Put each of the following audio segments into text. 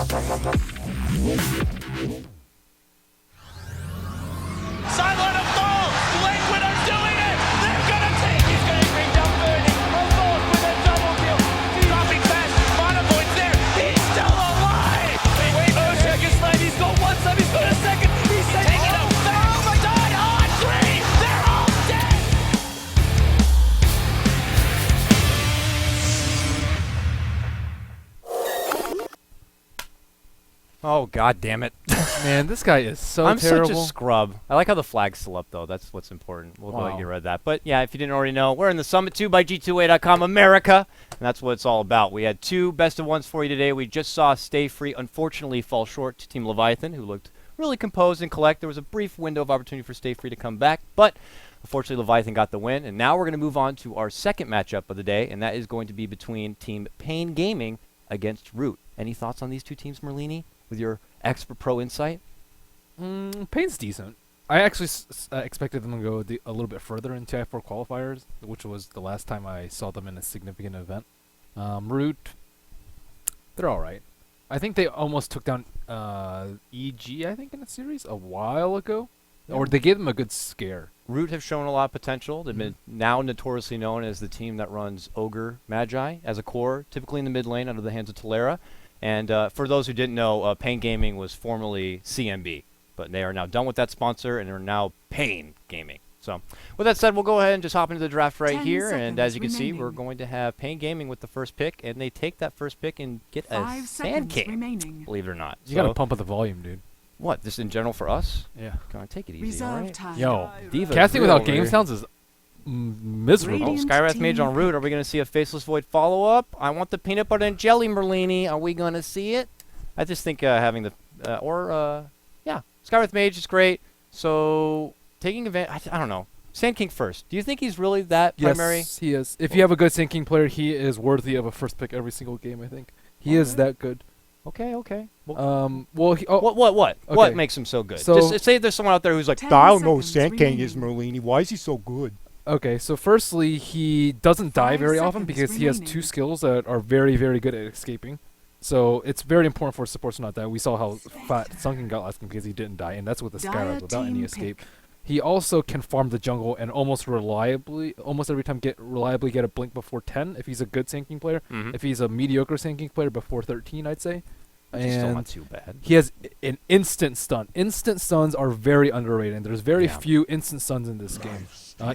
Sideline of goal! Lakewood's doing it! They're gonna take it! He's gonna bring down Birdie. Almost with a double kill. Dropping fast. Monaco's there. He's still alive! Wait, Rochan gets right. He's going one side. He's going a second. He's taking it. Oh my God! On three! They're all dead! Oh, God damn it. Man, this guy is so I'm terrible. such a scrub. I like how the flag's still up, though. That's what's important. We'll go ahead and get rid of that. But, yeah, if you didn't already know, we're in the Summit 2 by G2A.com America, and that's what it's all about. We had 2 best of ones for you today. We just saw Stay Free unfortunately fall short to Team Leviathan, who looked really composed and collect. There was a brief window of opportunity for Stay Free to come back, but unfortunately Leviathan got the win. And now we're going to move on to our second matchup of the day, and that is going to be between Team Pain Gaming against Root. Any thoughts on these two teams, Merlini, with your expert pro insight? Pain's decent. I actually expected them to go a little bit further in TI4 qualifiers, which was the last time I saw them in a significant event. Root, they're all right. I think they almost took down EG, I think, in a series a while ago. Yeah. Or they gave them a good scare. Root have shown a lot of potential. They've been now notoriously known as the team that runs Ogre Magi as a core, typically in the mid lane under the hands of Tolera. And for those who didn't know, Pain Gaming was formerly CMB. But they are now done with that sponsor and are now Pain Gaming. So with that said, we'll go ahead and just hop into the draft right here. And as you can see, we're going to have Pain Gaming with the first pick. And they take that first pick and get a Sand King, believe it or not. You got to pump up the volume, dude. What, just in general for us? Yeah. Come on, take it easy, all right? Yo, Diva's casting real without over game here. sounds is miserable. Oh, Skywrath Mage on Root. Are we going to see a Faceless Void follow-up? I want the peanut butter and jelly, Merlini. Are we going to see it? I just think having the... yeah, Skywrath Mage is great. So, taking advantage... I don't know. Sand King first. Do you think he's really that primary? Yes, he is. If you have a good Sand King player, he is worthy of a first pick every single game, I think. He is that good. Okay. Well, What Okay. makes him so good? So just say there's someone out there who's like, I don't know who Sand King is, Merlini. Why is he so good? Okay, so firstly, he doesn't die very often because he has 2 skills that are very, very good at escaping. So it's very important for supports to not die. We saw how fat Sunken got last game because he didn't die, and that's with the Skywrath without any escape. He also can farm the jungle and almost every time reliably get a blink before 10 if he's a good Sand King player. If he's a mediocre Sand King player, before 13, I'd say. Which is still not too bad. He has an instant stun. Instant stuns are very underrated, and there's very few instant stuns in this game.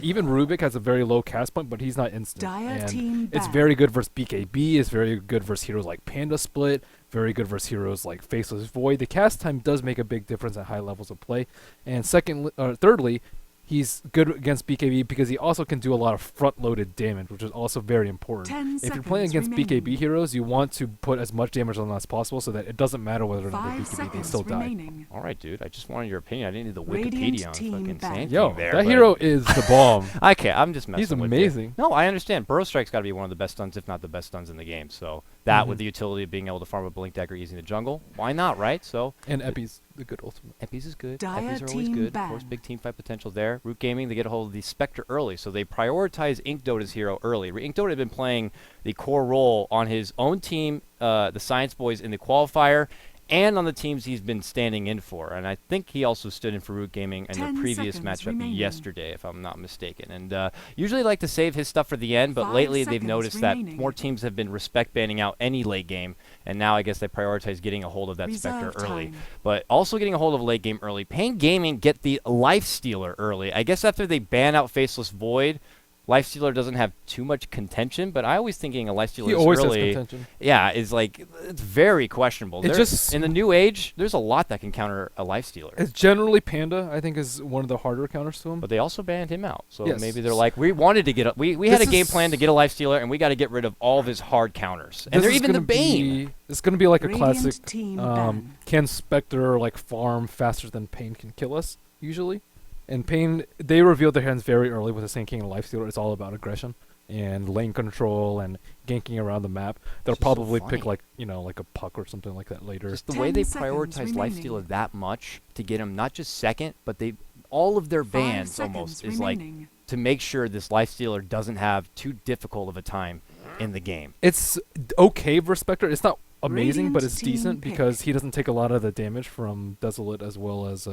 Even Rubik has a very low cast point, but he's not instant. And it's very good versus BKB, it's very good versus heroes like Panda Split, very good versus heroes like Faceless Void. The cast time does make a big difference at high levels of play. And thirdly, he's good against BKB because he also can do a lot of front-loaded damage, which is also very important. If you're playing against BKB heroes, you want to put as much damage on them as possible so that it doesn't matter whether or not they're BKB, they still die. All right, dude. I just wanted your opinion. I didn't need the Wikipedia on fucking Sand Yo, King there. that hero is the bomb. Okay, I'm just messing He's with amazing. you. No, I understand. Burrow Strike's got to be one of the best stuns, if not the best stuns in the game. So that with the utility of being able to farm a Blink Dagger easy in the jungle, why not, right? So And Epi's the good ultimate. Epis is good. Epis are always good. Of course, big team fight potential there. Root Gaming, they get a hold of the Spectre early, so they prioritize Inkdota's hero early. Inkdota had been playing the core role on his own team, the Science Boys, in the qualifier, and on the teams he's been standing in for. And I think he also stood in for Root Gaming in the previous matchup yesterday, if I'm not mistaken. And usually like to save his stuff for the end, but lately they've noticed that more teams have been respect banning out any late game, and now I guess they prioritize getting a hold of that Spectre early. But also getting a hold of late game early. Pain Gaming get the Life Stealer early. I guess after they ban out Faceless Void, Life Stealer doesn't have too much contention, but I always thinking a Life Stealer He is always really, has contention. yeah, is like, it's very questionable. It just in the new age, there's a lot that can counter a Life Stealer. It's generally Panda, I think, is one of the harder counters to him. But they also banned him out, so Yes. maybe they're like, we wanted to get a, we had a game plan to get a Life Stealer, and we got to get rid of all of his hard counters. And they're even the Bane. It's going to be like a classic, can Spectre like farm faster than Pain can kill us, usually? And Pain, they revealed their hands very early with the Sand King and Life Stealer. It's all about aggression and lane control and ganking around the map. They'll probably pick like, you know, like a puck or something like that later. Just the way they prioritize Life Stealer that much to get him not just second, but they all of their bans almost is like to make sure this Life Stealer doesn't have too difficult of a time in the game. It's okay versus Spectre. It's not amazing, but it's Radiant team decent pick. because he doesn't take a lot of the damage from Desolate as well as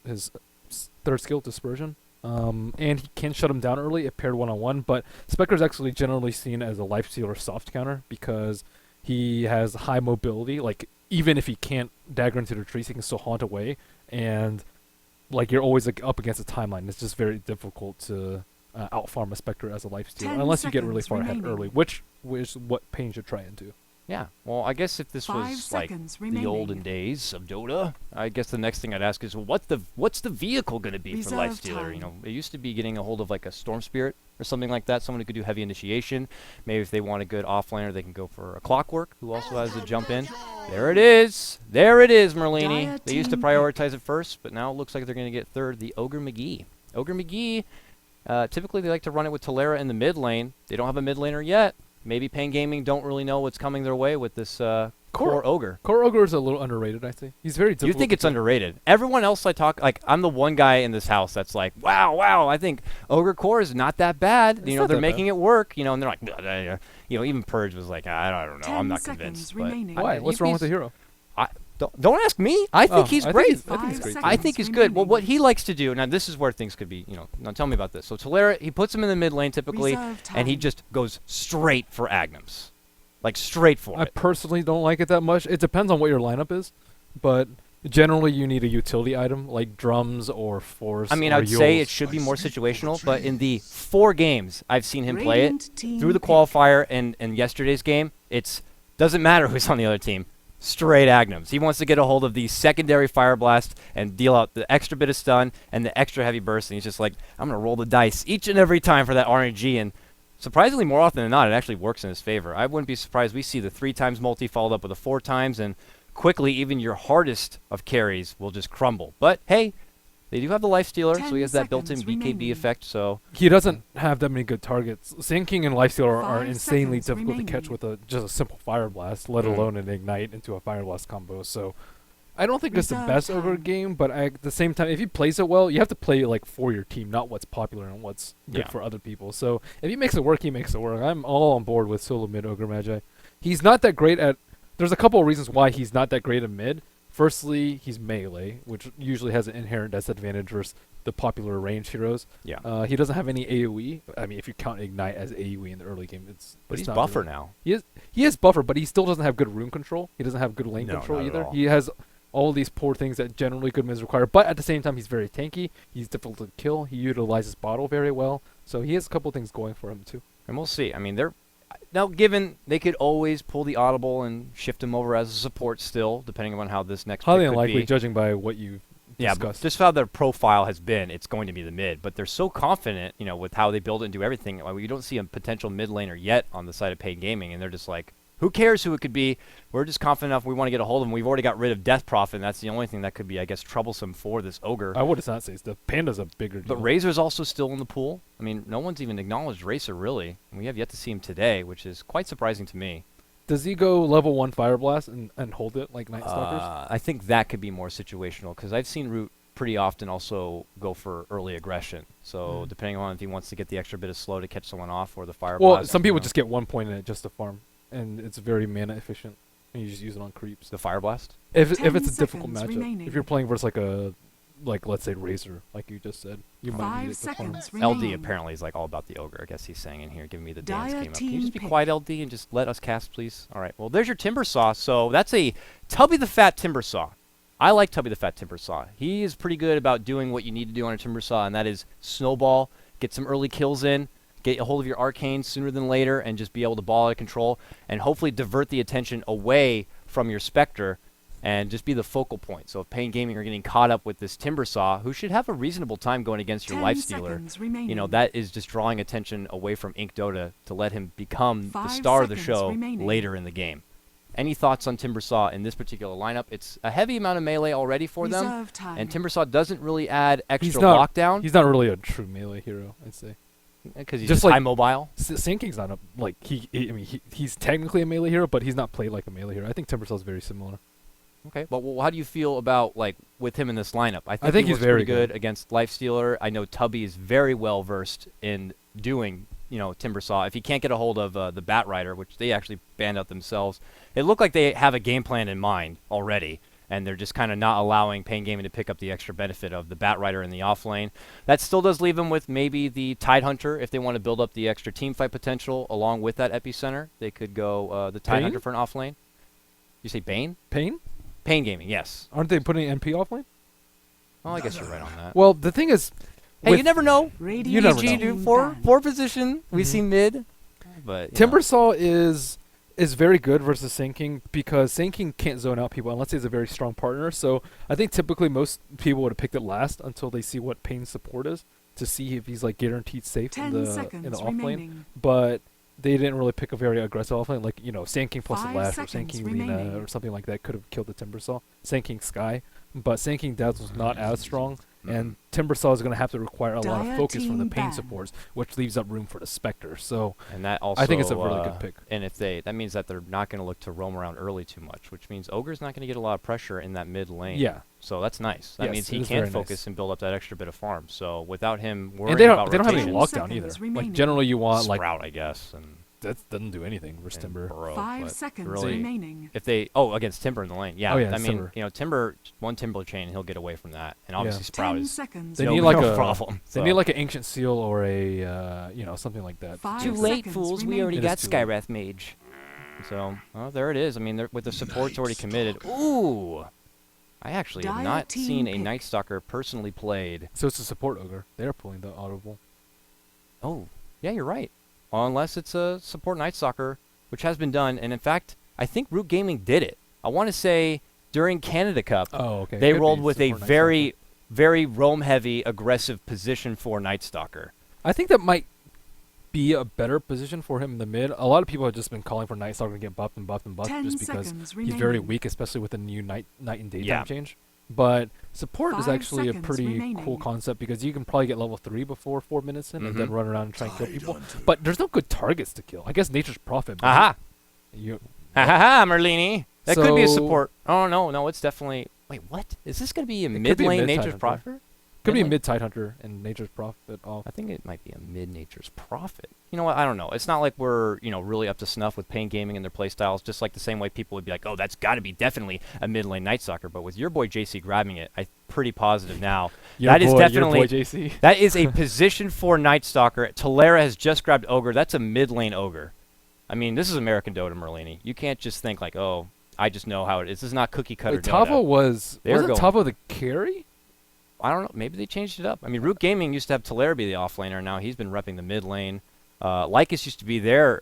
his third skill, Dispersion. And he can shut him down early if paired one-on-one, but Spectre is actually generally seen as a Lifestealer soft counter because he has high mobility. Like, even if he can't dagger into the trees, he can still haunt away, and like you're always like up against a timeline. It's just very difficult to outfarm a Spectre as a Lifestealer 10 unless you get really seconds far ahead remaining. early, which is what Pain should try and do. Yeah, well, I guess if this 5 was like seconds the remaining. olden days of Dota, I guess the next thing I'd ask is, well, what's the vehicle going to be for Reserve Lifestealer? time. You know, it used to be getting a hold of like a Storm Spirit or something like that, someone who could do heavy initiation. Maybe if they want a good offlaner, they can go for a Clockwork, who also has a jump in. There it is, Merlini. Dire They used to team prioritize it first, but now it looks like they're going to get third, the Ogre McGee. Ogre McGee, typically they like to run it with Talera in the mid lane. They don't have a mid laner yet. Maybe Pain Gaming don't really know what's coming their way with this core Ogre. Core Ogre is a little underrated, I think. He's very difficult. You think to it's kill. underrated. Everyone else I talk, like, I'm the one guy in this house that's like, wow, I think Ogre Core is not that bad. It's You know, not they're that making it work, you know, and they're like, you know, even Purge was like, I don't know, 10 I'm not seconds convinced. remaining. But Why? What's wrong with the hero? Don't ask me. I think he's great. I think he's great. Five I think he's good. Well, remaining. what he likes to do, now this is where things could be, you know, now tell me about this. So Talera, he puts him in the mid lane typically, Reserve and he time. just goes straight for Agnums. Like, straight for I it. personally don't like it that much. It depends on what your lineup is, but generally you need a utility item like drums or force. I mean, or I would say Yols. it should be more situational, but in the 4 games I've seen him play it, Radiant team through the pick. qualifier and yesterday's game, it's doesn't matter who's on the other team. Straight Agnums. He wants to get a hold of the secondary Fire Blast and deal out the extra bit of stun and the extra heavy burst, and he's just like, I'm going to roll the dice each and every time for that RNG, and surprisingly more often than not, it actually works in his favor. I wouldn't be surprised we see the 3 times multi followed up with a 4 times, and quickly even your hardest of carries will just crumble. But hey, they do have the Lifestealer, so 10 he has that built-in seconds BKB remaining. effect, so He doesn't have that many good targets. Sand King and Lifestealer are 5 insanely seconds difficult to catch remaining. with just a simple Fire Blast, let Mhm. alone an Ignite into a Fire Blast combo. So I don't think it's the Reserve best Ogre time. game, but at the same time, if he plays it well, you have to play it like for your team, not what's popular and what's good Yeah. for other people. So if he makes it work, he makes it work. I'm all on board with solo mid Ogre Magi. He's not that great at. There's a couple of reasons why he's not that great at mid. Firstly, he's melee, which usually has an inherent disadvantage versus the popular range heroes. yeah. He doesn't have any AoE. I mean, if you count Ignite as AoE in the early game, But it's he's not buffer really- now. He is buffer, but he still doesn't have good rune control. He doesn't have good lane No, control not at either. all. He has all these poor things that generally good mids require, but at the same time, he's very tanky. He's difficult to kill. He utilizes bottle very well, so he has a couple things going for him too. And we'll see. I mean, they're now given they could always pull the audible and shift him over as a support still, depending on how this next Highly pick could unlikely, be. judging by what you Yeah, but discussed. just how their profile has been, it's going to be the mid. But they're so confident, you know, with how they build it and do everything. Like, we don't see a potential mid laner yet on the side of Paid Gaming, and they're just like, who cares who it could be? We're just confident enough we want to get a hold of him. We've already got rid of Death Prophet, and that's the only thing that could be, I guess, troublesome for this Ogre. I would not say the Panda's a bigger deal. But Razor's also still in the pool. I mean, no one's even acknowledged Racer, really. And we have yet to see him today, which is quite surprising to me. Does he go level 1 Fire Blast and hold it like Night Stalkers? I think that could be more situational, because I've seen Root pretty often also go for early aggression. So depending on if he wants to get the extra bit of slow to catch someone off or the fire Well, blast, some you people know. just get 1 point in it just to farm, and it's very mana efficient. And you just use it on creeps. The fire blast. If 10 it's a difficult seconds matchup, remaining. if you're playing versus like let's say Razor, like you just said, you might need 5 it to farm. seconds LD remaining. apparently is like all about the ogre. I guess he's saying in here, giving me the dance Dire game up. Can you just be team quiet, LD, and just let us cast, please? All right. Well, there's your Timber Saw. So that's a Tubby the Fat Timber Saw. I like Tubby the Fat Timber Saw. He is pretty good about doing what you need to do on a Timber Saw, and that is snowball, get some early kills in, get a hold of your arcane sooner than later, and just be able to ball out of control, and hopefully divert the attention away from your Spectre and just be the focal point. So if Pain Gaming are getting caught up with this Timber Saw, who should have a reasonable time going against your 10 Lifestealer, seconds remaining. you know, that is just drawing attention away from Ink Dota to let him become the 5 star of the seconds show remaining. later in the game. Any thoughts on Timber Saw in this particular lineup? It's a heavy amount of melee already for them, Reserve time. and Timber Saw doesn't really add extra not- lockdown He's not really a true melee hero, I'd say. because he's just just like- high mobile. Sand King's not a like he's technically a melee hero, but he's not played like a melee hero. I think Timbersaw is very similar. Okay, but well, how do you feel about like with him in this lineup? I think think he he's works very pretty good good. against Lifestealer. I know Tubby is very well versed in doing Timbersaw, if he can't get a hold of the Bat Rider, which they actually banned out themselves, it looked like they have a game plan in mind already, and they're just kind of not allowing Pain Gaming to pick up the extra benefit of the Bat Rider in the off lane. That still does leave them with maybe the Tidehunter if they want to build up the extra team fight potential along with that Epicenter. They could go the Tidehunter for an off lane. You say Bane? Pain? Pain Gaming, yes. Aren't they putting MP off lane? Well, I guess you're right on that. Well, the thing is, hey, you never know. You never know. Do four position. We see mid, but Timbersaw is very good versus Sand King because Sand King can't zone out people unless he's a very strong partner. So I think typically most people would have picked it last until they see what Pain's support is to see if he's like guaranteed safe in the off lane. But they didn't really pick a very aggressive off lane, like Sand King plus Lash or Sand King Lina or something like that could have killed the Timbersaw. Sand King Sky, but Sand King Dads was not as strong. And Timbersaw is going to have to require a lot of focus from the Pain supports, which leaves up room for the Spectre. So and that also, I think it's a really good pick. And if that means that they're not going to look to roam around early too much, which means Ogre's not going to get a lot of pressure in that mid lane. Yeah. So that's nice. That means he can focus and build up that extra bit of farm. So without him worrying about they don't have any lockdown either. Like generally you want Sprout, I guess, and that doesn't do anything versus Timber. Burrow, 5 seconds remaining. If they against Timber in the lane, I mean Timber one Timber chain he'll get away from that, and obviously Sprout is they need like a problem. They need like an Ancient Seal or a something like that. Too late, fools. We already got Skywrath Mage. So there it is. I mean, with the supports already committed. Ooh. I actually have not seen a Night Stalker personally played. So it's a support Ogre. They're pulling the audible. Oh, yeah, you're right. Unless it's a support Night Stalker, which has been done. And in fact, I think Root Gaming did it. I want to say during Canada Cup, they rolled with a very, very roam-heavy, aggressive position for Night Stalker. I think that might be a better position for him in the mid. A lot of people have just been calling for Night Stalker to get buffed and buffed and buffed just because he's very weak, especially with the new night and daytime change. But support is actually a pretty cool concept because you can probably get level 3 before 4 minutes in and then run around and try and kill people. But there's no good targets to kill. I guess Nature's Prophet. Aha! Ha Merlini! That could be a support. Oh, no, it's definitely... Wait, what? Is this going to be a mid-lane Nature's Prophet? Could be a mid-Tidehunter and Nature's Prophet off. I think it might be a mid-Nature's Prophet. You know what? I don't know. It's not like we're, really up to snuff with Pain Gaming and their playstyles, just like the same way people would be like, oh, that's got to be definitely a mid-lane Night Stalker. But with your boy JC grabbing it, I'm pretty positive now. Your boy JC. That is a position for Night Stalker. Talera has just grabbed Ogre. That's a mid-lane Ogre. I mean, this is American Dota, Merlini. You can't just think like, oh, I just know how it is. This is not cookie cutter Dota. Tavo wasn't Tavo the carry? I don't know. Maybe they changed it up. I mean, Root Gaming used to have Talera be the offlaner. Now he's been repping the mid lane. Lycus used to be their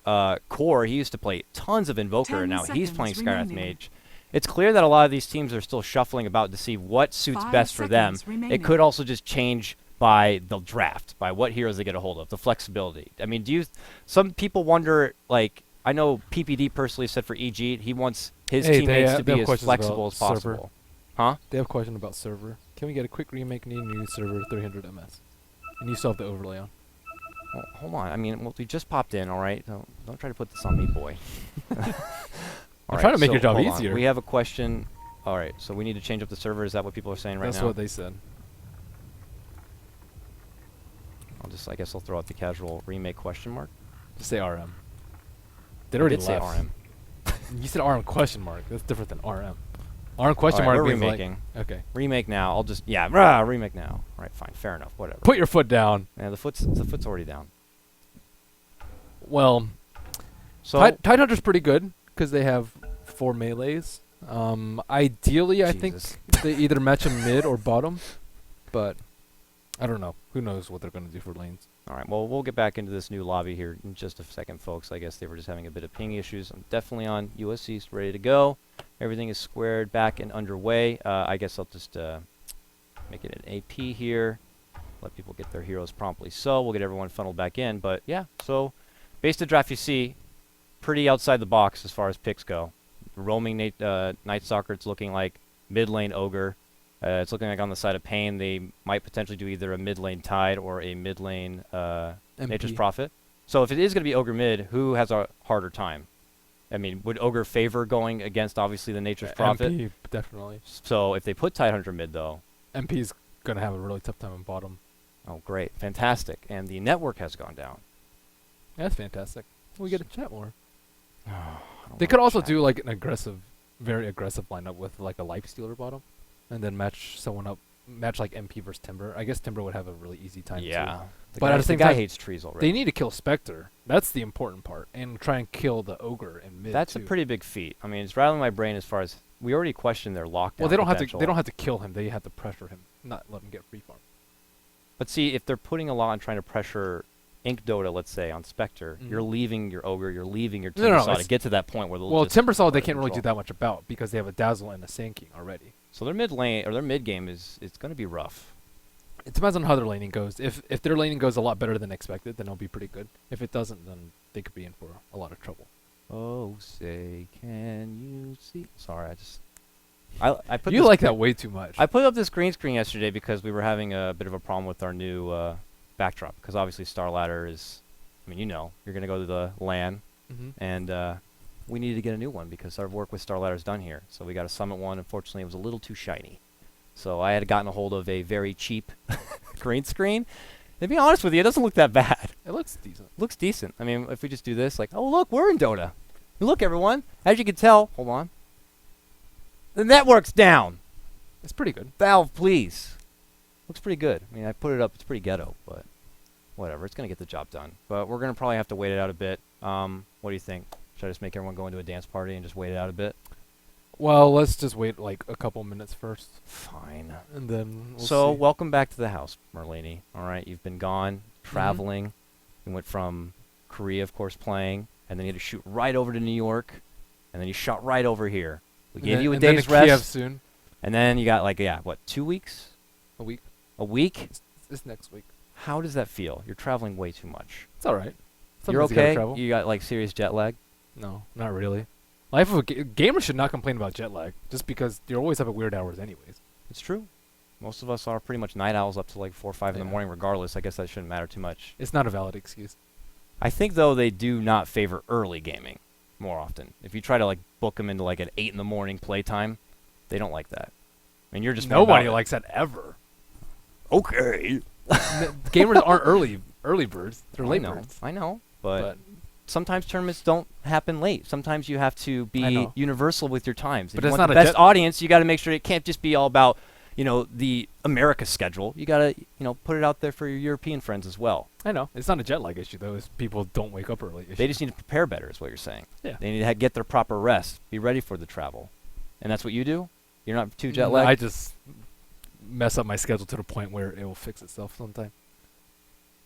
core. He used to play tons of Invoker, and now he's playing Skywrath Mage. It's clear that a lot of these teams are still shuffling about to see what suits best for them. It could also just change by the draft, by what heroes they get a hold of, the flexibility. I mean, some people wonder, like, I know PPD personally said for EG, he wants his teammates to be as flexible as possible. Huh? They have a question about server. Can we get a quick remake need new server 300 ms? And you still have the overlay on. Well, hold on. I mean, we just popped in, all right? Don't try to put this on me, boy. I'm trying to make your job easier. We have a question. All right, so we need to change up the server. Is that what people are saying right now? That's what they said. I guess I'll throw out the casual remake question mark. Just say RM. They already say RM. You said RM question mark. That's different than RM. RM question mark. We're remaking. Like, okay. Remake now. I'll just remake now. All right, fine, fair enough. Whatever. Put your foot down. Yeah, the foot's already down. Well, so Tidehunter's pretty good because they have 4 melees. Ideally, I think they either match them mid or bottom, but I don't know. Who knows what they're going to do for lanes. All right, well, we'll get back into this new lobby here in just a second, folks. I guess they were just having a bit of ping issues. I'm definitely on USC, ready to go. Everything is squared back and underway. I guess I'll just make it an AP here. Let people get their heroes promptly. So we'll get everyone funneled back in. But, yeah, so based on draft you see, pretty outside the box as far as picks go. Roaming Night Stalker, it's looking like mid lane Ogre. It's looking like on the side of Pain, they might potentially do either a mid lane Tide or a mid lane Nature's Prophet. So if it is going to be Ogre mid, who has a harder time? I mean, would Ogre favor going against, obviously, the Nature's Prophet? MP, definitely. So if they put Tidehunter mid, though... MP's going to have a really tough time on bottom. Oh, great. Fantastic. And the network has gone down. That's fantastic. We get to chat more. I don't They wanna could also chat. do like an aggressive, very aggressive lineup with like a life stealer bottom, and then match someone up, match like MP versus Timber. I guess Timber would have a really easy time too. Yeah. But at the same guy time, hates trees already. They need to kill Spectre. That's the important part, and try and kill the ogre in mid. That's too. a pretty big feat. I mean, it's rattling my brain as far as we already questioned their lockdown. Well, they don't have to. potential. They don't have to kill him. They have to pressure him, not let him get free farm. But see, if they're putting a lot on trying to pressure Ink Dota, let's say, on Spectre, you're leaving your ogre, you're leaving your No, no, Timbersaw to it's- get to that point where they'll Well, just Timbersaw they out of can't really do control. that much about because they have a Dazzle and a Sand King already. So their mid lane or their mid game is it's going to be rough. It depends on how their laning goes. If their laning goes a lot better than expected, then it'll be pretty good. If it doesn't, then they could be in for a lot of trouble. Oh, say, can you see? Sorry, I put You this like green- that way too much. I put up this green screen yesterday because we were having a bit of a problem with our new backdrop. Because obviously Star Ladder is, I mean, you're going to go to the LAN, Mm-hmm. and we needed to get a new one because our work with Star Ladder is done here. So we got a Summit one. Unfortunately, it was a little too shiny. So I had gotten a hold of a very cheap green screen. To be honest with you, it doesn't look that bad. It looks decent. Looks decent. I mean, if we just do this, like, oh, look, we're in Dota. Look, everyone. As you can tell, hold on. The network's down. It's pretty good. Valve, please. Looks pretty good. I mean, I put it up. It's pretty ghetto, but whatever. It's going to get the job done. But we're going to probably have to wait it out a bit. What do you think? Should I just make everyone go into a dance party and just wait it out a bit? Well, let's just wait like a couple minutes first, Fine. and then we'll So, see. welcome back to the house, Merlini. All right, you've been gone, traveling. You went from Korea, of course, playing, and then you had to shoot right over to New York, and then you shot right over here. We gave you a day's Kiev rest, soon. and then you got like, 2 weeks? A week. A week? This next week. How does that feel? You're traveling way too much. It's all right. You're Sometimes you gotta okay? travel. You got like serious jet lag? No, not really. Life of a gamer should not complain about jet lag, just because you always have weird hours anyways. It's true. Most of us are pretty much night owls up to like 4 or 5 in the Yeah. morning regardless. I guess that shouldn't matter too much. It's not a valid excuse. I think, though, they do not favor early gaming more often. If you try to like book them into like an 8 in the morning playtime, they don't like that. I mean, you're just more Nobody about it. likes that ever. Okay. Gamers aren't early birds. They're late I know. birds. I know. But But sometimes tournaments don't happen late. Sometimes you have to I be know. universal with your times. But if you it's want not the a best jet- audience, you got to make sure it can't just be all about, the America schedule. You got to, put it out there for your European friends as well. I know it's not a jet lag issue though. It's people don't wake up early. Issue. They just need to prepare better, is what you're saying. Yeah. They need to get their proper rest, be ready for the travel. And that's what you do? You're not too jet No, lagged? I just mess up my schedule to the point where it will fix itself sometime.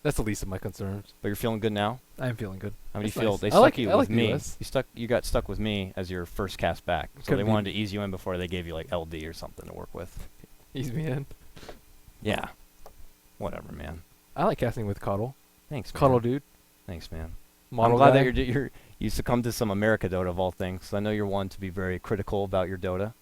That's the least of my concerns. But you're feeling good now? I am feeling good. How do you It's feel? nice. They I stuck like- you I with like the me. US. You got stuck with me as your first cast back. So Could they be. wanted to ease you in before they gave you like LD or something to work with. Ease me in. Yeah. Whatever, man. I like casting with Cuddle. Thanks, man. Cuddle dude. Thanks, man. Model I'm glad guy. that you succumbed to some America Dota of all things. I know you're one to be very critical about your Dota.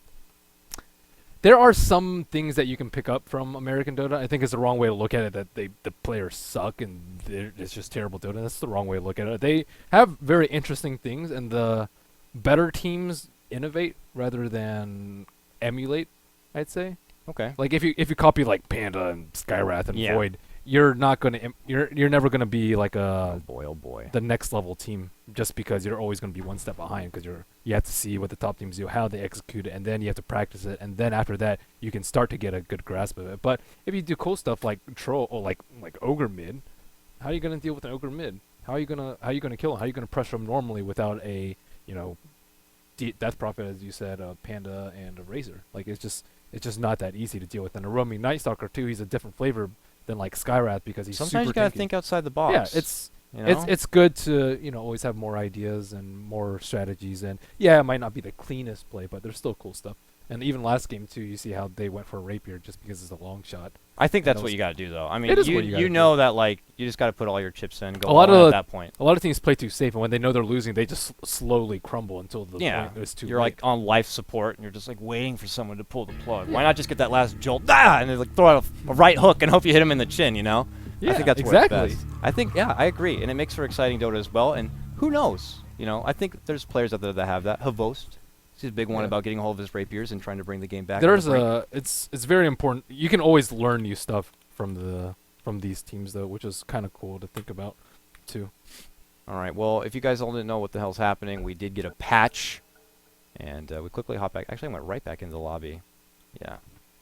There are some things that you can pick up from American Dota. I think it's the wrong way to look at it that the players suck and it's just terrible Dota. That's the wrong way to look at it. They have very interesting things, and the better teams innovate rather than emulate, I'd say. Okay. Like if you copy like Panda and Skywrath and Yeah. Void, you're not gonna you're never gonna be like Oh boy. the next level team just because you're always going to be one step behind because you have to see what the top teams do, how they execute it, and then you have to practice it, and then after that you can start to get a good grasp of it. But if you do cool stuff like troll or like ogre mid, how are you going to deal with an ogre mid? How are you gonna kill him? How are you gonna pressure him normally without a Death Prophet, as you said, a Panda and a Razor? Like it's just not that easy to deal with. And a roaming Night Stalker too, he's a different flavor than like Skywrath because he's Sometimes you super gotta tanky. think outside the box. Yeah, it's you know? it's good to always have more ideas and more strategies, and yeah, it might not be the cleanest play, but there's still cool stuff. And even last game too, you see how they went for a rapier just because it's a long shot. I think that's that what was- you gotta do, though. I mean, It is you what you gotta know that like you just gotta put all your chips in, go A lot all in of at that point. A lot of teams play too safe, and when they know they're losing, they just slowly crumble until the Yeah, point is too you're late. like on life support, and you're just like waiting for someone to pull the plug. Why not just get that last jolt, and then like throw out a right hook and hope you hit him in the chin? I Yeah, think that's exactly. where it's best. I think I agree, and it makes for exciting Dota as well. And who knows? I think there's players out there that have that. Havost, he's a big one Yeah. about getting a hold of his rapiers and trying to bring the game back. There's on the brink. it's very important. You can always learn new stuff from these teams though, which is kind of cool to think about too. All right. Well, if you guys all didn't know what the hell's happening, we did get a patch, and we quickly hop back. Actually, I went right back into the lobby. Yeah.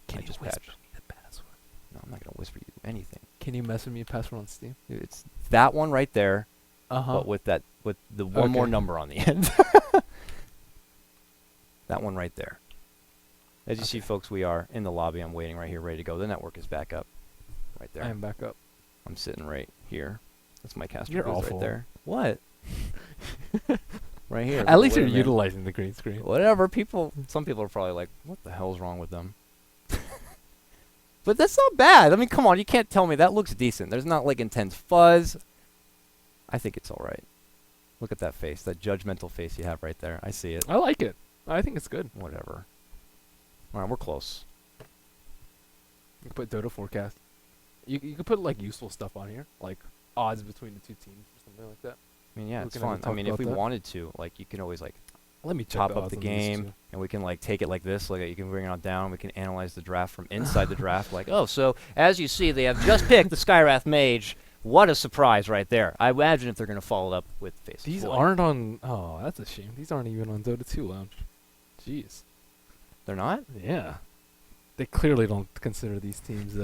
Can I you just whisper patched. me the password? No, I'm not gonna whisper you anything. Can you message me a password on Steam? Dude, it's that one right there, Uh-huh. but with the one more Okay. number on the end. That one right there. As you see, folks, we are in the lobby. I'm waiting right here, ready to go. The network is back up, right there. I am back up. I'm sitting right here. That's my caster You're booth awful. right there. What? Right here. At least you're Wait a minute. utilizing the green screen. Whatever. Some people are probably like, what the hell's wrong with them? But that's not bad. I mean, come on. You can't tell me that looks decent. There's not like intense fuzz. I think it's all right. Look at that face, that judgmental face you have right there. I see it. I like it. I think it's good. Whatever. All right, we're close. You can put Dota forecast. You could put like useful stuff on here, like odds between the two teams or something like that. I mean, yeah, We it's can have a fun. I talk mean, if about we that. wanted to, like, you can always like Let me check top the up odds the on these game, two. and we can like take it like this. Like you can bring it on down. We can analyze the draft from inside the draft. Like, oh, so as you see, they have just picked the Skywrath Mage. What a surprise right there. I imagine if they're going to follow it up with Face of These Void. aren't on. Oh, that's a shame. These aren't even on Dota 2 Lounge. Jeez. They're not? Yeah. They clearly don't consider these teams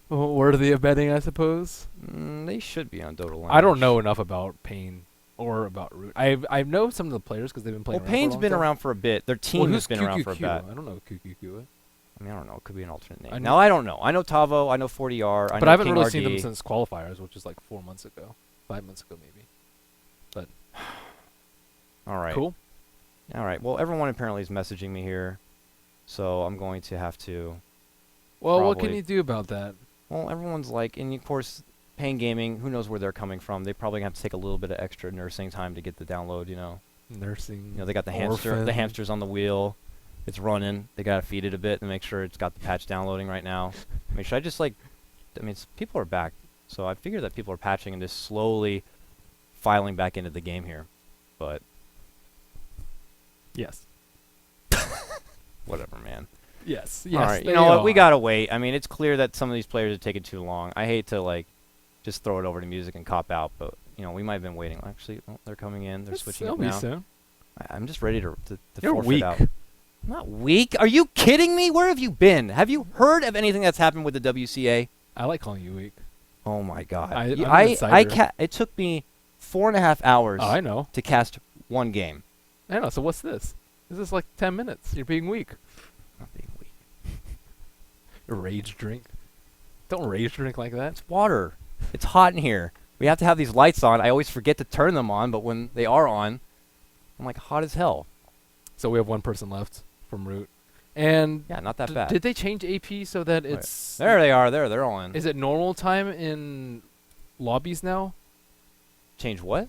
worthy of betting, I suppose. They should be on Dota Lounge. I don't know enough about Pain or about Root. I know some of the players because they've been playing. Well, Payne's been around for a bit. Their team has been around for a bit. I don't know who QQQ is. I mean, I don't know. It could be an alternate name. I Now, I don't know. I know Tavo. I know 40R. I But know I haven't King really RD. seen them since qualifiers, which is like 4 months ago, 5 months ago maybe. All right. Cool. All right. Well, everyone apparently is messaging me here, so I'm going to have to. Well, what can Probably. you do about that? Well, everyone's like, and of course, Pain Gaming. Who knows where they're coming from? They probably have to take a little bit of extra nursing time to get the download. You know, Nursing. they got the hamster. orphan. The hamster's on the wheel. It's running. They gotta feed it a bit and make sure it's got the patch downloading right now. I mean, should I just like? I mean, people are back, so I figure that people are patching and just slowly filing back into the game here. But Yes. whatever, man. Yes. All right, you know what? We gotta wait. I mean, it's clear that some of these players are taking too long. I hate to like just throw it over to music and cop out, but we might have been waiting. Actually, they're coming in. They're switching it now. Soon. I'm just ready to You're forfeit weak. out. I'm not weak. Are you kidding me? Where have you been? Have you heard of anything that's happened with the WCA? I like calling you weak. Oh my God! I'm an insider. It took me 4.5 hours Oh, I know. to cast one game. I know. So what's this? This is like 10 minutes. You're being weak. Not being weak. Rage drink. Don't rage drink like that. It's water. It's hot in here. We have to have these lights on. I always forget to turn them on, but when they are on, I'm like hot as hell. So we have one person left from Root. And Yeah, not that bad. did they change AP so that Wait. it's... There they are. They're on. Is it normal time in lobbies now? Change what?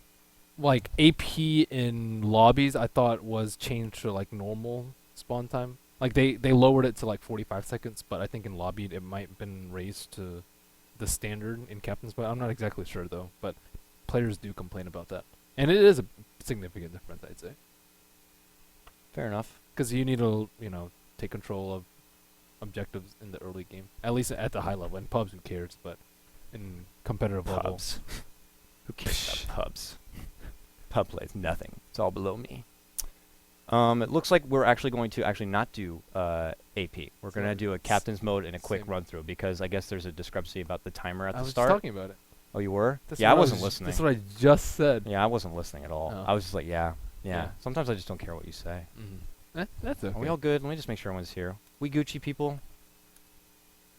Like AP in lobbies, I thought was changed to like normal spawn time. Like they lowered it to like 45 seconds, but I think in lobby it might have been raised to the standard in captain's. But I'm not exactly sure though. But players do complain about that, and it is a significant difference, I'd say, Fair enough. because you need to take control of objectives in the early game, at least at the high level. In pubs, who cares? But in competitive level, Pubs. Who cares about pubs? Pub plays nothing. It's all below me. It looks like we're actually going to not do AP. We're going to do a captain's mode and a quick Same. run through because I guess there's a discrepancy about the timer at I the was start. talking about it. Oh, you were? That's Yeah, I what wasn't listening. That's what I just said. Yeah, I wasn't listening at all. Oh. I was just like, yeah. Yeah. Sometimes I just don't care what you say. That's okay. Are we all good? Let me just make sure everyone's here. We Gucci people?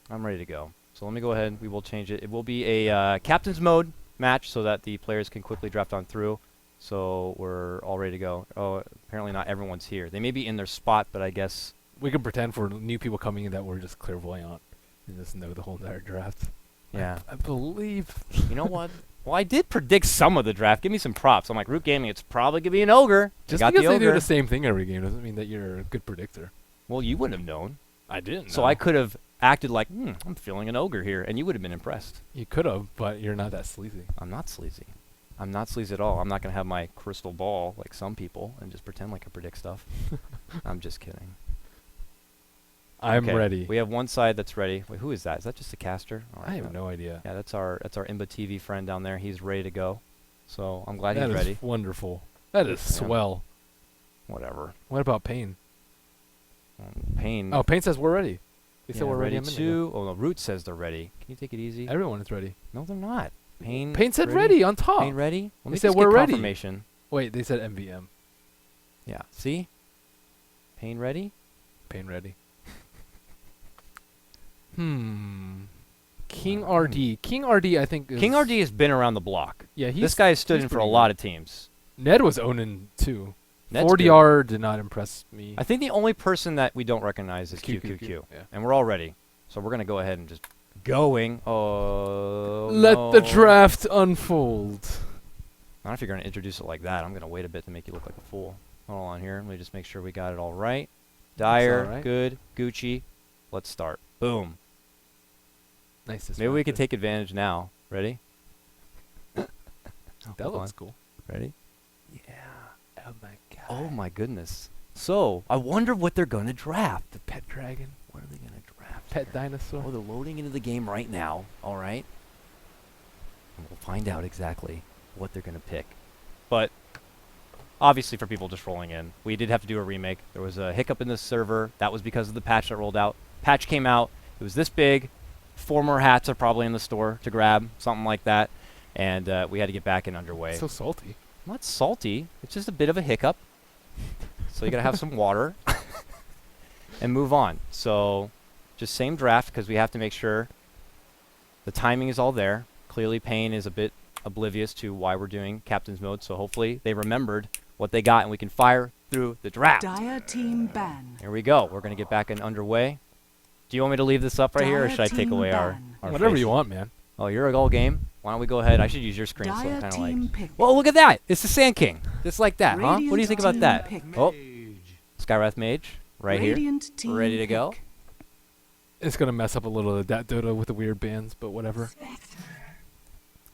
I'm ready to go. So let me go ahead. We will change it. It will be a captain's mode match so that the players can quickly draft on through. So we're all ready to go. Oh, apparently not everyone's here. They may be in their spot, but I guess... We can pretend for new people coming in that we're just clairvoyant and just know the whole entire draft. Yeah. I believe. You know what? Well, I did predict some of the draft. Give me some props. I'm like, Root Gaming, it's probably going to be an ogre. Just got because the they ogre. do the same thing every game doesn't mean that you're a good predictor. Well, you wouldn't have known. I didn't. So I could have acted like, I'm feeling an ogre here, and you would have been impressed. You could have, but you're not that sleazy. I'm not sleazy. I'm not sleazy at all. I'm not going to have my crystal ball like some people and just pretend like I predict stuff. I'm just kidding. I'm Okay, ready. We have one side that's ready. Wait, who is that? Is that just a caster? Oh, I have no idea. Yeah, that's our Imba TV friend down there. He's ready to go. So I'm glad That he's is ready. wonderful. That is swell. Whatever. What about Payne? Payne. Oh, Payne says we're ready. They yeah, said we're ready. too. Oh, no, Root says they're ready. Can you take it easy? Everyone is ready. No, they're not. Payne said ready on top. Payne ready? Let me They said just we're get ready. confirmation. Wait, they said MVM. Yeah. See? Payne ready? Payne ready. King RD. King RD, I think. Is King RD has been around the block. Yeah, This guy has stood he's in for a pretty lot good. of teams. Ned was owning too. Ned's 40R did not impress me. I think the only person that we don't recognize is QQQ, QQQ. yeah. And we're all ready. So we're going to go ahead and just going. Oh, Let the no. draft unfold. I don't know if you're going to introduce it like that. I'm going to wait a bit to make you look like a fool. Hold on here. Let me just make sure we got it all right. Dyer, all right. good. Gucci. Let's start. Boom. Nice. Maybe we can take advantage now. Ready? That Hold looks on. cool. Ready? Oh my god. Oh my goodness. So, I wonder what they're going to draft. The pet dragon. What are they going to draft? Pet here? dinosaur. Oh, they're loading into the game right now. All right. And we'll find out exactly what they're going to pick. But obviously for people just rolling in, we did have to do a remake. There was a hiccup in the server. That was because of the patch that rolled out. Patch came out. It was this big. 4 more hats are probably in the store to grab, something like that. And we had to get back and underway. So salty. Not salty. It's just a bit of a hiccup. So you got to have some water and move on. So just same draft because we have to make sure the timing is all there. Clearly Payne is a bit oblivious to why we're doing captain's mode. So hopefully they remembered what they got and we can fire through the draft. Dire team ban. Here we go. We're going to get back and underway. Do you want me to leave this up right here or Dire should I take team away our ban. Whatever face? you want, man. Oh, you're a goal game? Why don't we go ahead? I should use your screen so I'm Dire kind of like... team pick. Well, look at that. It's the Sand King. Just like that, huh? What do you Radiant think about team that? pick. Oh, Skywrath Mage right Radiant here. team Ready to go? pick. It's gonna mess up a little of that Dota with the weird bands, but whatever.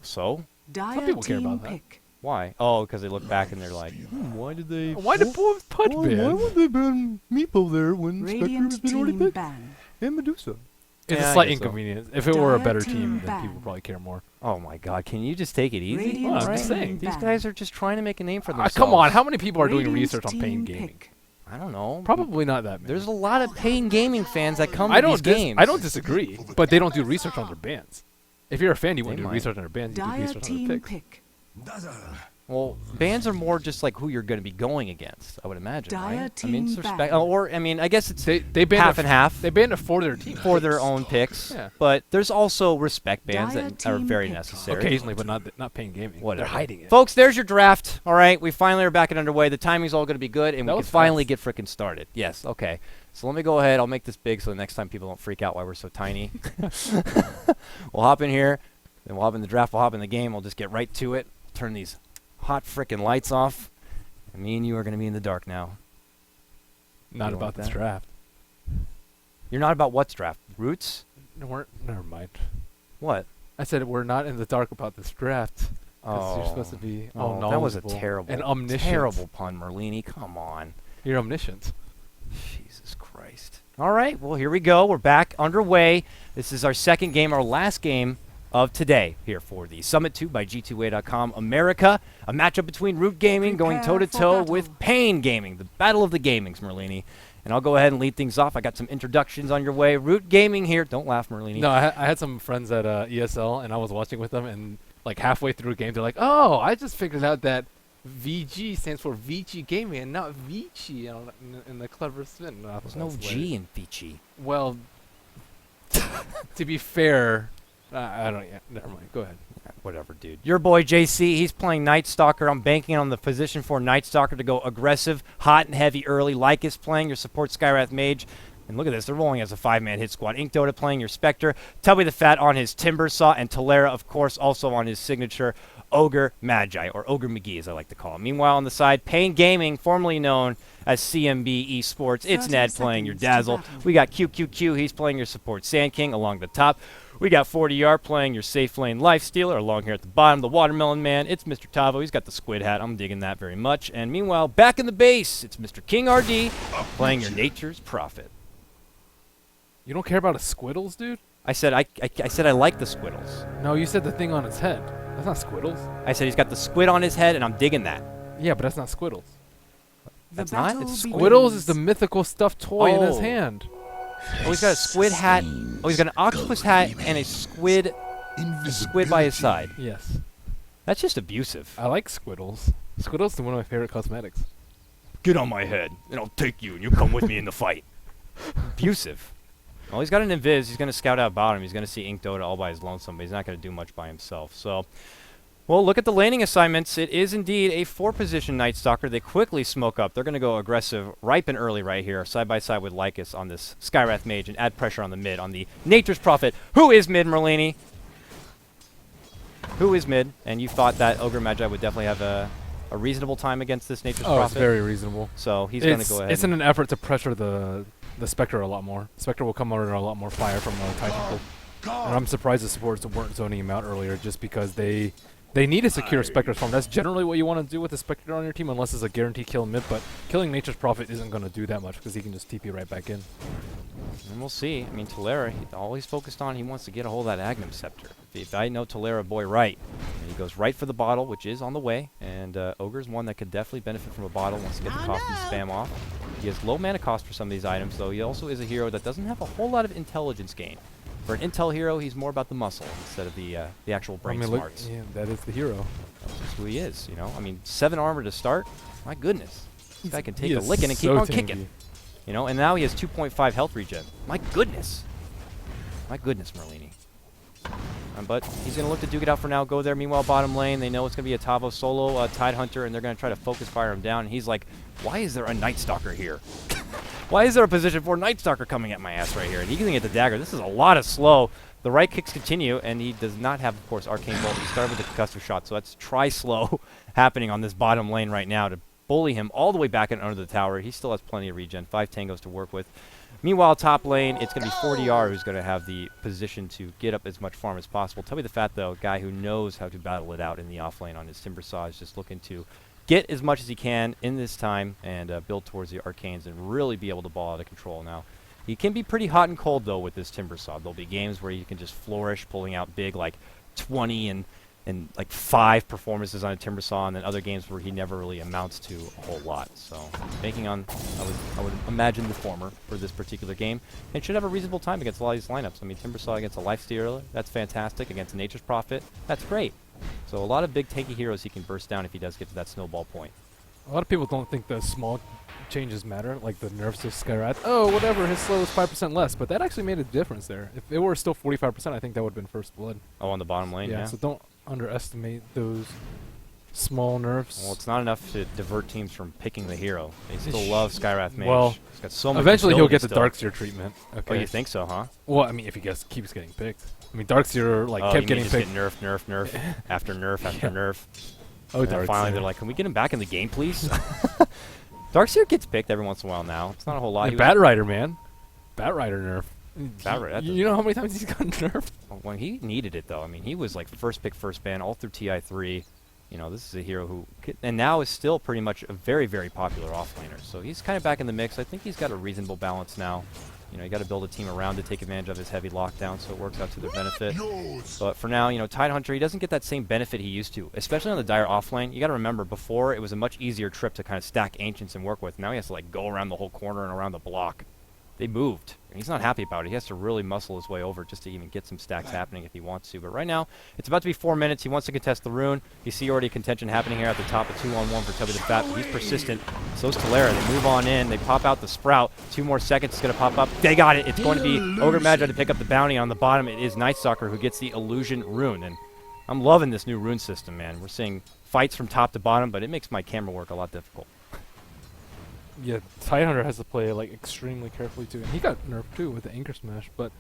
So, Dire people care team about that. pick. why? Oh, because they look back and they're like, why did they... Why did both punch ban? would they ban Meepo there when Radiant team ban. and Medusa? It's Yeah, a I slight guess so. inconvenience. If it were a Dire better team team, then ban. people would probably care more. Oh my god, can you just take it easy? Radiant I'm just team saying. These ban. guys are just trying to make a name for themselves. Come on, how many people are doing Radiant research on Payne team Gaming? pick. I don't know. Probably not that many. There's a lot of Payne Gaming fans that come I to don't these games. I don't disagree, but they don't do research on their bands. If you're a fan, you want They to do might. research on their bands. You do Dire research on team their picks. pick. Well, bands are more just like who you're going to be going against, I would imagine, Dire right? I mean, team it's ban. or I mean, I guess it's They banned half it and half They banned it for their team. for their own picks. Yeah. But there's also respect bands Dire that are team very pick. necessary. Occasionally, but not Payne Gaming. Whatever. They're hiding it. Folks, there's your draft. All right, we finally are back and underway. The timing's all going to be good, and That we can was finally fast. get frickin' started. Yes, okay. So let me go ahead. I'll make this big so the next time people don't freak out why we're so tiny. We'll hop in here, then we'll hop in the draft. We'll hop in the game. We'll just get right to it. Turn these hot frickin' lights off, and me and you are going to be in the dark now. Not You about like this that? draft. You're not about what's draft? Roots? No, never mind. What? I said we're not in the dark about this draft. 'Cause you're supposed to be all that was a knowledgeable terrible, and omniscient. terrible pun, Merlini. Come on. You're omniscient. Jesus Christ. All right, well, here we go. We're back underway. This is our second game, our last game of today here for the Summit 2 by G2A.com America. A matchup between Root Gaming going Prepare toe-to-toe for with battle. Payne Gaming, the battle of the gamings, Merlini. And I'll go ahead and lead things off. I got some introductions on your way. Root Gaming here. Don't laugh, Merlini. No, I had some friends at ESL, and I was watching with them, and like halfway through a game, they're like, "Oh, I just figured out that VG stands for VG Gaming and not Vici in the clever spin." No, There's no G in Vici. Well, to be fair, I don't. Yeah, never mind. Go ahead. Whatever, dude. Your boy JC, he's playing Night Stalker. I'm banking on the position for Night Stalker to go aggressive, hot and heavy early. Lycus playing your support Skywrath Mage. And look at this, they're rolling as a 5-man hit squad. Ink Dota playing your Spectre. Tubby the Fat on his Timber Saw. And Talera, of course, also on his signature Ogre Magi, or Ogre McGee as I like to call him. Meanwhile, on the side, Payne Gaming, formerly known as CMB Esports. It's 30 Ned playing your seconds to Dazzle. battle. We got QQQ, he's playing your support Sand King along the top. We got 40R playing your Safe Lane Lifestealer along here at the bottom. The Watermelon Man, it's Mr. Tavo. He's got the squid hat. I'm digging that very much. And meanwhile, back in the base, it's Mr. King RD playing your Nature's Prophet. You don't care about a Squiddles, dude? I said I like the Squiddles. No, you said the thing on its head. That's not Squiddles. I said he's got the squid on his head, and I'm digging that. Yeah, but that's not Squiddles. That's not? battle It's begins. Squiddles is the mythical stuffed toy in his Oh. hand. Oh, he's got a squid hat. Oh, he's got an octopus hat and a squid by his side. Yes. That's just abusive. I like Squiddles. Squiddles is one of my favorite cosmetics. Get on my head, and I'll take you, and you come with me in the fight. Abusive. Well, he's got an invis. He's going to scout out bottom. He's going to see Ink Dota all by his lonesome, but he's not going to do much by himself. So, well, look at the laning assignments. It is indeed a 4-position Night Stalker. They quickly smoke up. They're going to go aggressive, ripe and early right here, side by side with Lycus on this Skywrath Mage, and add pressure on the mid, on the Nature's Prophet. Who is mid, Merlini? Who is mid? And you thought that Ogre Magi would definitely have a reasonable time against this Nature's Oh, Prophet? it's very reasonable. So he's going to go ahead. It's in an effort to pressure the Spectre a lot more. Spectre will come under a lot more fire from the Titanful. And I'm surprised the supports weren't zoning him out earlier just because they need to secure Spectre's farm. That's generally what you want to do with the Spectre on your team unless it's a guaranteed kill mid, but killing Nature's Prophet isn't going to do that much because he can just TP right back in. And we'll see. I mean, Talera, all he's focused on, he wants to get a hold of that Agnum Scepter. If I know Talera boy right, and he goes right for the bottle, which is on the way, and Ogre's one that could definitely benefit from a bottle once to get the cost and spam off. He has low mana cost for some of these items, though he also is a hero that doesn't have a whole lot of intelligence gain. For an intel hero, he's more about the muscle instead of the actual brain smarts. Yeah, that is the hero. That's just who he is, you know? I mean, 7 armor to start? My goodness. This guy can take He a is licking and keep so on tanky. kicking. You know, and now he has 2.5 health regen. My goodness. My goodness, Merlini. But he's going to look to duke it out for now, go there. Meanwhile, bottom lane, they know it's going to be a Tavo solo Tide Hunter, and they're going to try to focus fire him down. And he's like, why is there a Night Stalker here? Why is there a position 4 Night Stalker coming at my ass right here? And he can get the dagger. This is a lot of slow. The right kicks continue, and he does not have, of course, Arcane Bolt. He started with the concussive shot, so that's try-slow happening on this bottom lane right now to bully him all the way back and under the tower. He still has plenty of regen, 5 tangos to work with. Meanwhile, top lane, it's going to be 40R who's going to have the position to get up as much farm as possible. Tell me the fact, though, a guy who knows how to battle it out in the off lane on his Timber Saw is just looking to get as much as he can in this time and build towards the Arcanes and really be able to ball out of control now. He can be pretty hot and cold, though, with this Timber Saw. There'll be games where you can just flourish, pulling out big, like 20 and like 5 performances on a Timber Saw, and then other games where he never really amounts to a whole lot. So banking on, I would imagine the former for this particular game, and should have a reasonable time against a lot of these lineups. I mean, Timber Saw against a Lifestealer, that's fantastic. Against a Nature's Prophet, that's great. So a lot of big tanky heroes he can burst down if he does get to that snowball point. A lot of people don't think the small changes matter, like the nerfs of Skywrath. Oh, whatever, his slow is 5% less, but that actually made a difference there. If it were still 45%, I think that would have been first blood. Oh, on the bottom lane, yeah. So don't underestimate those small nerfs. Well, it's not enough to divert teams from picking the hero. They still love Skywrath Mage. Well, He's got so much eventually he'll get the still. Darkseer treatment. Okay. Oh, you think so, huh? Well, I mean, if he keeps getting picked. I mean, Darkseer kept getting picked. Get nerf after nerf after nerf. Oh, And then finally, they're like, "Can we get him back in the game, please?" Darkseer gets picked every once in a while now. It's not a whole lot. And Bat Rider, man. Bat Rider nerf. Bat Rider, You know how many times he's gotten nerfed? When he needed it, though, I mean, he was like first pick, first ban, all through TI3. You know, this is a hero who, and now is still pretty much a very, very popular offlaner. So he's kind of back in the mix. I think he's got a reasonable balance now. You know, you got to build a team around to take advantage of his heavy lockdown, so it works out to their benefit. But for now, you know, Tide Hunter, he doesn't get that same benefit he used to, especially on the Dire offlane. You got to remember, before it was a much easier trip to kind of stack Ancients and work with. Now he has to like go around the whole corner and around the block. They moved. And he's not happy about it. He has to really muscle his way over just to even get some stacks happening if he wants to. But right now, it's about to be 4 minutes. He wants to contest the rune. You see already contention happening here at the top, a 2-on-1 for Tubby the Fat. But he's persistent. So is Talera. They move on in. They pop out the Sprout. 2 more seconds. It's going to pop up. They got it. It's going to be Ogre Magi to pick up the bounty. On the bottom, it is Night Stalker who gets the Illusion Rune. And I'm loving this new rune system, man. We're seeing fights from top to bottom, but it makes my camera work a lot difficult. Yeah, Tidehunter has to play like extremely carefully too, and he got nerfed too with the Anchor Smash. But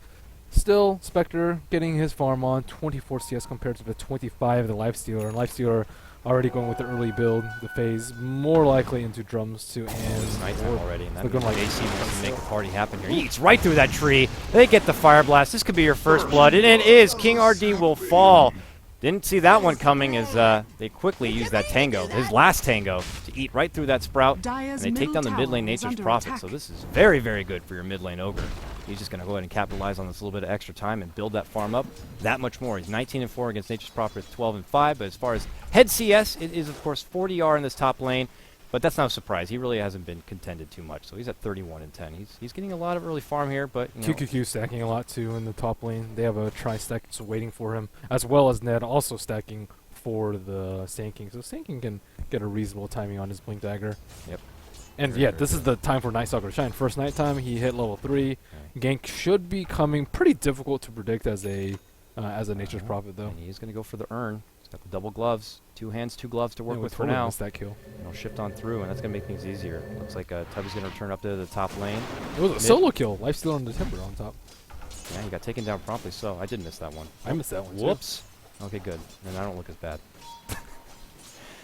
still, Spectre getting his farm on 24 CS compared to the 25 of the Lifestealer, and Lifestealer already going with the early build, the phase more likely into drums to end. It's nighttime already, and that looking means like AC wants to make the party happen here. He eats right through that tree. They get the Fire Blast. This could be your first blood, and it is. King RD will fall. Didn't see that one coming as they quickly use that Tango, his last Tango, to eat right through that Sprout. And they take down the mid lane Nature's Prophet. So this is very, very good for your mid lane Ogre. He's just going to go ahead and capitalize on this little bit of extra time and build that farm up that much more. He's 19-4 against Nature's Prophet, 12-5. But as far as head CS, it is, of course, 40R in this top lane. But that's not a surprise. He really hasn't been contended too much. So he's at 31-10. He's getting a lot of early farm here, but QQQ stacking a lot too in the top lane. They have a tri-stack so waiting for him, as well as Ned also stacking for the Sand King. So Sand King can get a reasonable timing on his Blink Dagger. Yep. And yeah, this is the time for Night Stalker to shine. First night time, he hit level 3. Okay. Gank should be coming. Pretty difficult to predict as a Nature's Prophet though. And he's going to go for the urn. He's got the double gloves. 2 hands, 2 gloves to work with for totally now. missed that kill. And he'll shift on through, and that's going to make things easier. Looks like Tubby's going to return up to the top lane. It was a solo kill. Lifesteal on the Timber on top. Yeah, he got taken down promptly, so I did miss that one. I missed that one too. Whoops. Okay, good. And I don't look as bad.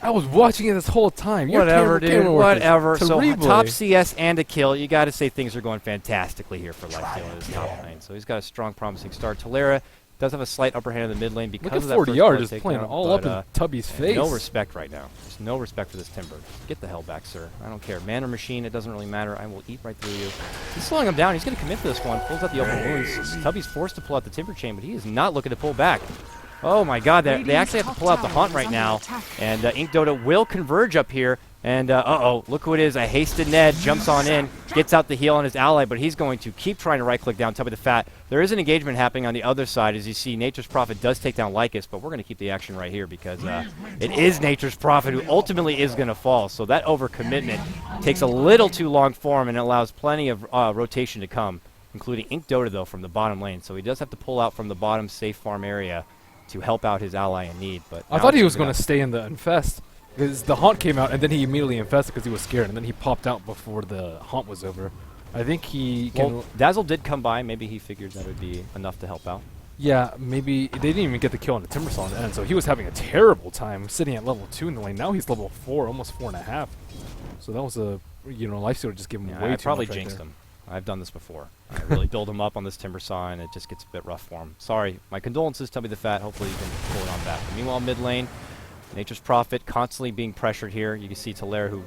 I was watching it this whole time. Your Whatever, camera dude. work is Whatever. So terrible. top CS and a kill. You got to say things are going fantastically here for Lifesteal in his top lane. So he's got a strong, promising start. Tolera does have a slight upper hand in the mid lane because Look of at that 40 yards first just blood playing takedown, all up but, in Tubby's face. no respect right now. Just no respect for this Timber. Get the hell back, sir. I don't care. Man or machine, it doesn't really matter. I will eat right through you. He's slowing him down. He's going to commit for this one. Pulls out the open wounds. Tubby's forced to pull out the Timber Chain, but he is not looking to pull back. Oh my god, they actually have to pull out the Haunt right now. And Ink Dota will converge up here. And uh-oh, look who it is. A hasted Ned jumps on in, gets out the heal on his ally, but he's going to keep trying to right-click down Tubby the Fat. There is an engagement happening on the other side. As you see, Nature's Prophet does take down Lycus, but we're going to keep the action right here because it is Nature's Prophet who ultimately is going to fall. So that overcommitment takes a little too long for him and allows plenty of rotation to come, including Ink Dota, though, from the bottom lane. So he does have to pull out from the bottom safe farm area to help out his ally in need. But I thought he was going to stay in the Infest. Because the Haunt came out, and then he immediately infested because he was scared, and then he popped out before the Haunt was over. I think he can... Well, Dazzle did come by. Maybe he figured that would be enough to help out. Yeah, maybe... They didn't even get the kill on the Timbersaw in the end, so he was having a terrible time sitting at level 2 in the lane. Now he's level 4, almost 4.5. So that was a... Lifesteal just gave him way too much. I probably jinxed him. I've done this before. I really build him up on this Timbersaw, and it just gets a bit rough for him. Sorry. My condolences, Tubby the Fat. Hopefully you can pull it on back. But meanwhile, mid lane... Nature's Prophet constantly being pressured here. You can see Tolera who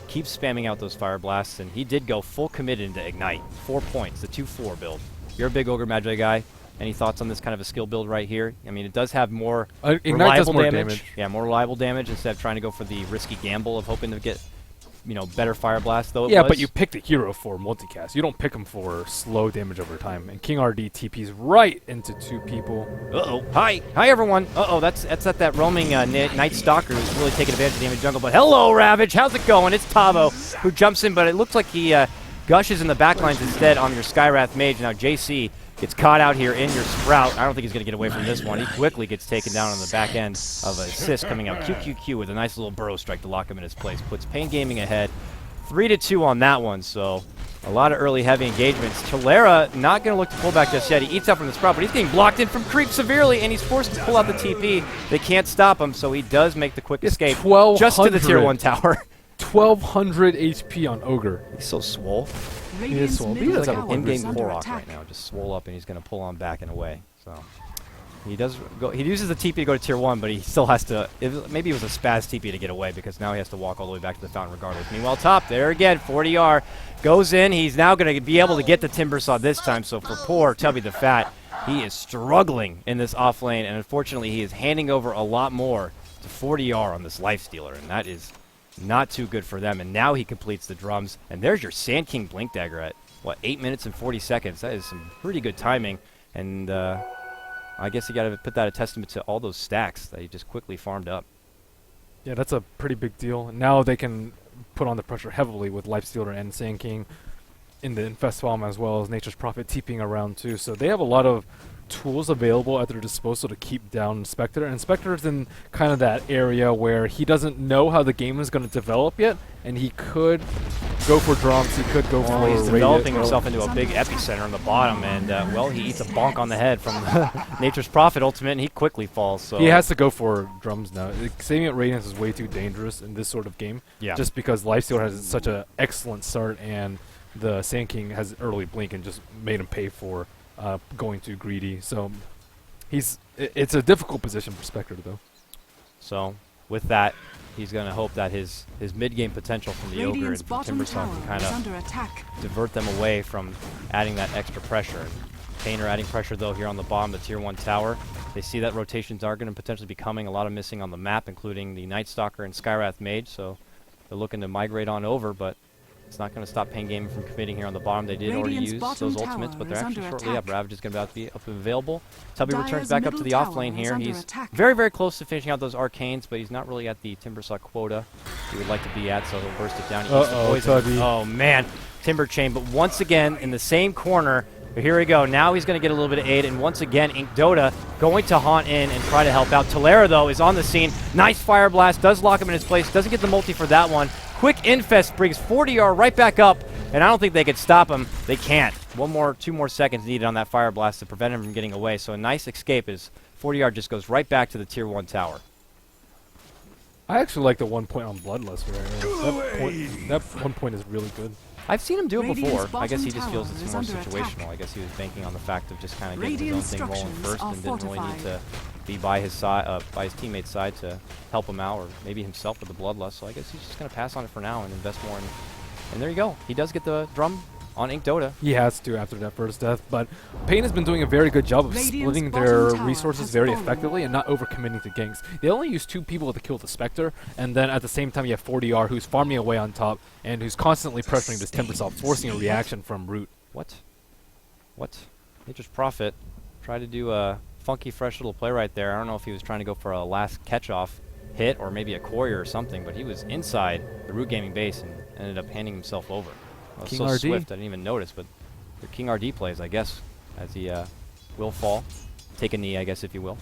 keeps spamming out those fire blasts, and he did go full committed into Ignite. 4 points, the 2-4 build. You're a big Ogre Magi guy. Any thoughts on this kind of a skill build right here? I mean, it does have more reliable damage. Yeah, more reliable damage instead of trying to go for the risky gamble of hoping to get, better fire blast, though. Yeah, but you pick the hero for multicast. You don't pick him for slow damage over time. And King RD TP's right into 2 people. Uh-oh. Hi, everyone. Uh-oh, that's that roaming Night Stalker who's really taking advantage of the enemy jungle. But hello, Ravage. How's it going? It's Tavo who jumps in, but it looks like he gushes in the backlines instead on your Skywrath Mage. Now, JC gets caught out here in your Sprout. I don't think he's going to get away from this one. He quickly gets taken down on the back end of a assist coming out. QQQ with a nice little burrow strike to lock him in his place. Puts Pain Gaming ahead. 3-2 on that one, so a lot of early heavy engagements. Tolera not going to look to pull back just yet. He eats up from the Sprout, but he's getting blocked in from creep severely, and he's forced to pull out the TP. They can't stop him, so he does make the quick escape just to the Tier 1 tower. 1,200 HP on Ogre. He's so swole. He is swole. He does have a in-game under Korok right now, just swole up, and he's going to pull on back and away. So he does go. He uses the TP to go to Tier 1, but he still has to. Maybe it was a spaz TP to get away because now he has to walk all the way back to the fountain regardless. Meanwhile, top there again, 40R goes in. He's now going to be able to get the Timbersaw this time. So for poor Tubby the Fat, he is struggling in this off lane, and unfortunately, he is handing over a lot more to 40R on this Lifestealer, and that is not too good for them. And now he completes the drums, and there's your Sand King Blink Dagger at, 8 minutes and 40 seconds. That is some pretty good timing, and I guess you got to put that a testament to all those stacks that he just quickly farmed up. Yeah, that's a pretty big deal. Now they can put on the pressure heavily with Lifestealer and Sand King in the Infest farm as well as Nature's Prophet TPing around too. So they have a lot of tools available at their disposal to keep down Spectre, and Spectre's in kind of that area where he doesn't know how the game is going to develop yet, and he could go for drums, he could go for he's developing himself into a big epicenter on the bottom, and he eats a bonk on the head from Nature's Prophet ultimate, and he quickly falls. So he has to go for drums now. Saving at Radiance is way too dangerous in this sort of game, just because Lifestealer has such an excellent start, and the Sand King has early blink and just made him pay for going too greedy. So it's a difficult position for Spectre though. So with that, he's going to hope that his mid-game potential from the Ogre Radiant's and from bottom Timbersaw tower can kind is of under attack. divert them away from adding that extra pressure. Painter adding pressure, though, here on the bottom, the Tier 1 tower. They see that rotations are going to potentially be coming. A lot of missing on the map, including the Night Stalker and Skywrath Mage, so they're looking to migrate on over, but it's not going to stop Pain Gaming from committing here on the bottom. They did already use those ultimates, but they're actually shortly up. Ravage is going to about to be up and available. Tubby returns back up to the off lane here. He's very, very close to finishing out those arcanes, but he's not really at the Timbersaw quota he would like to be at, so he'll burst it down. He eats the poison. Tubby. Oh, man. Timber Chain, but once again, in the same corner. But here we go. Now he's going to get a little bit of aid, and once again, Ink Dota going to haunt in and try to help out. Talera, though, is on the scene. Nice Fire Blast. Does lock him in his place. Doesn't get the multi for that one. Quick Infest brings 40R right back up, and I don't think they could stop him. They can't. 2 more seconds needed on that Fire Blast to prevent him from getting away. So a nice escape as 40R just goes right back to the Tier 1 tower. I actually like the 1 point on Bloodlust right. That 1 point is really good. I've seen him do it Radiant's before. I guess he just feels bottom it's tower more is under situational. attack. I guess he was banking on the fact of just kind of getting Radiant his own thing rolling structures first are and didn't really need to fortified. be by his side, by his teammate's side to help him out, or maybe himself with the Bloodlust. So I guess he's just going to pass on it for now and invest more in. And there you go. He does get the drum on Ink Dota. He has to after that first death, but Pain has been doing a very good job of Radiant's splitting bottom their tower resources has very fallen. effectively and not overcommitting to ganks. They only use 2 people to kill the Spectre, and then at the same time you have 40R who's farming away on top and who's constantly pressuring this Timbersaw, forcing a reaction from Root. What? Nature's Prophet tried to do a funky, fresh little play right there. I don't know if he was trying to go for a last catch-off hit or maybe a courier or something, but he was inside the Root Gaming base and ended up handing himself over. That was King so RD. swift, I didn't even notice, but the King RD plays, I guess, as he will fall, take a knee, I guess, if you will,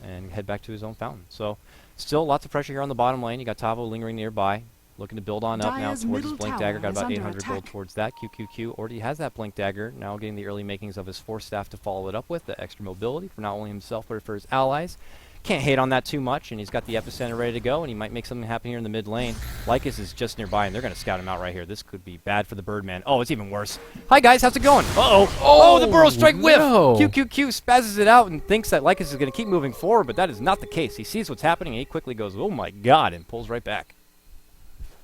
and head back to his own fountain. So, still lots of pressure here on the bottom lane. You got Tavo lingering nearby, looking to build on up now Dire's towards his middle Blink tower Dagger. Got is about under 800 gold attack. towards that. QQQ already has that Blink Dagger, now getting the early makings of his Force Staff to follow it up with, the extra mobility for not only himself but for his allies. Can't hate on that too much, and he's got the Epicenter ready to go, and he might make something happen here in the mid lane. Lycus is just nearby, and they're going to scout him out right here. This could be bad for the Birdman. Oh, it's even worse. Hi, guys. How's it going? Uh-oh. Oh, the Burrow Strike whiff. no. QQQ spazzes it out and thinks that Lycus is going to keep moving forward, but that is not the case. He sees what's happening, and he quickly goes, oh, my God, and pulls right back.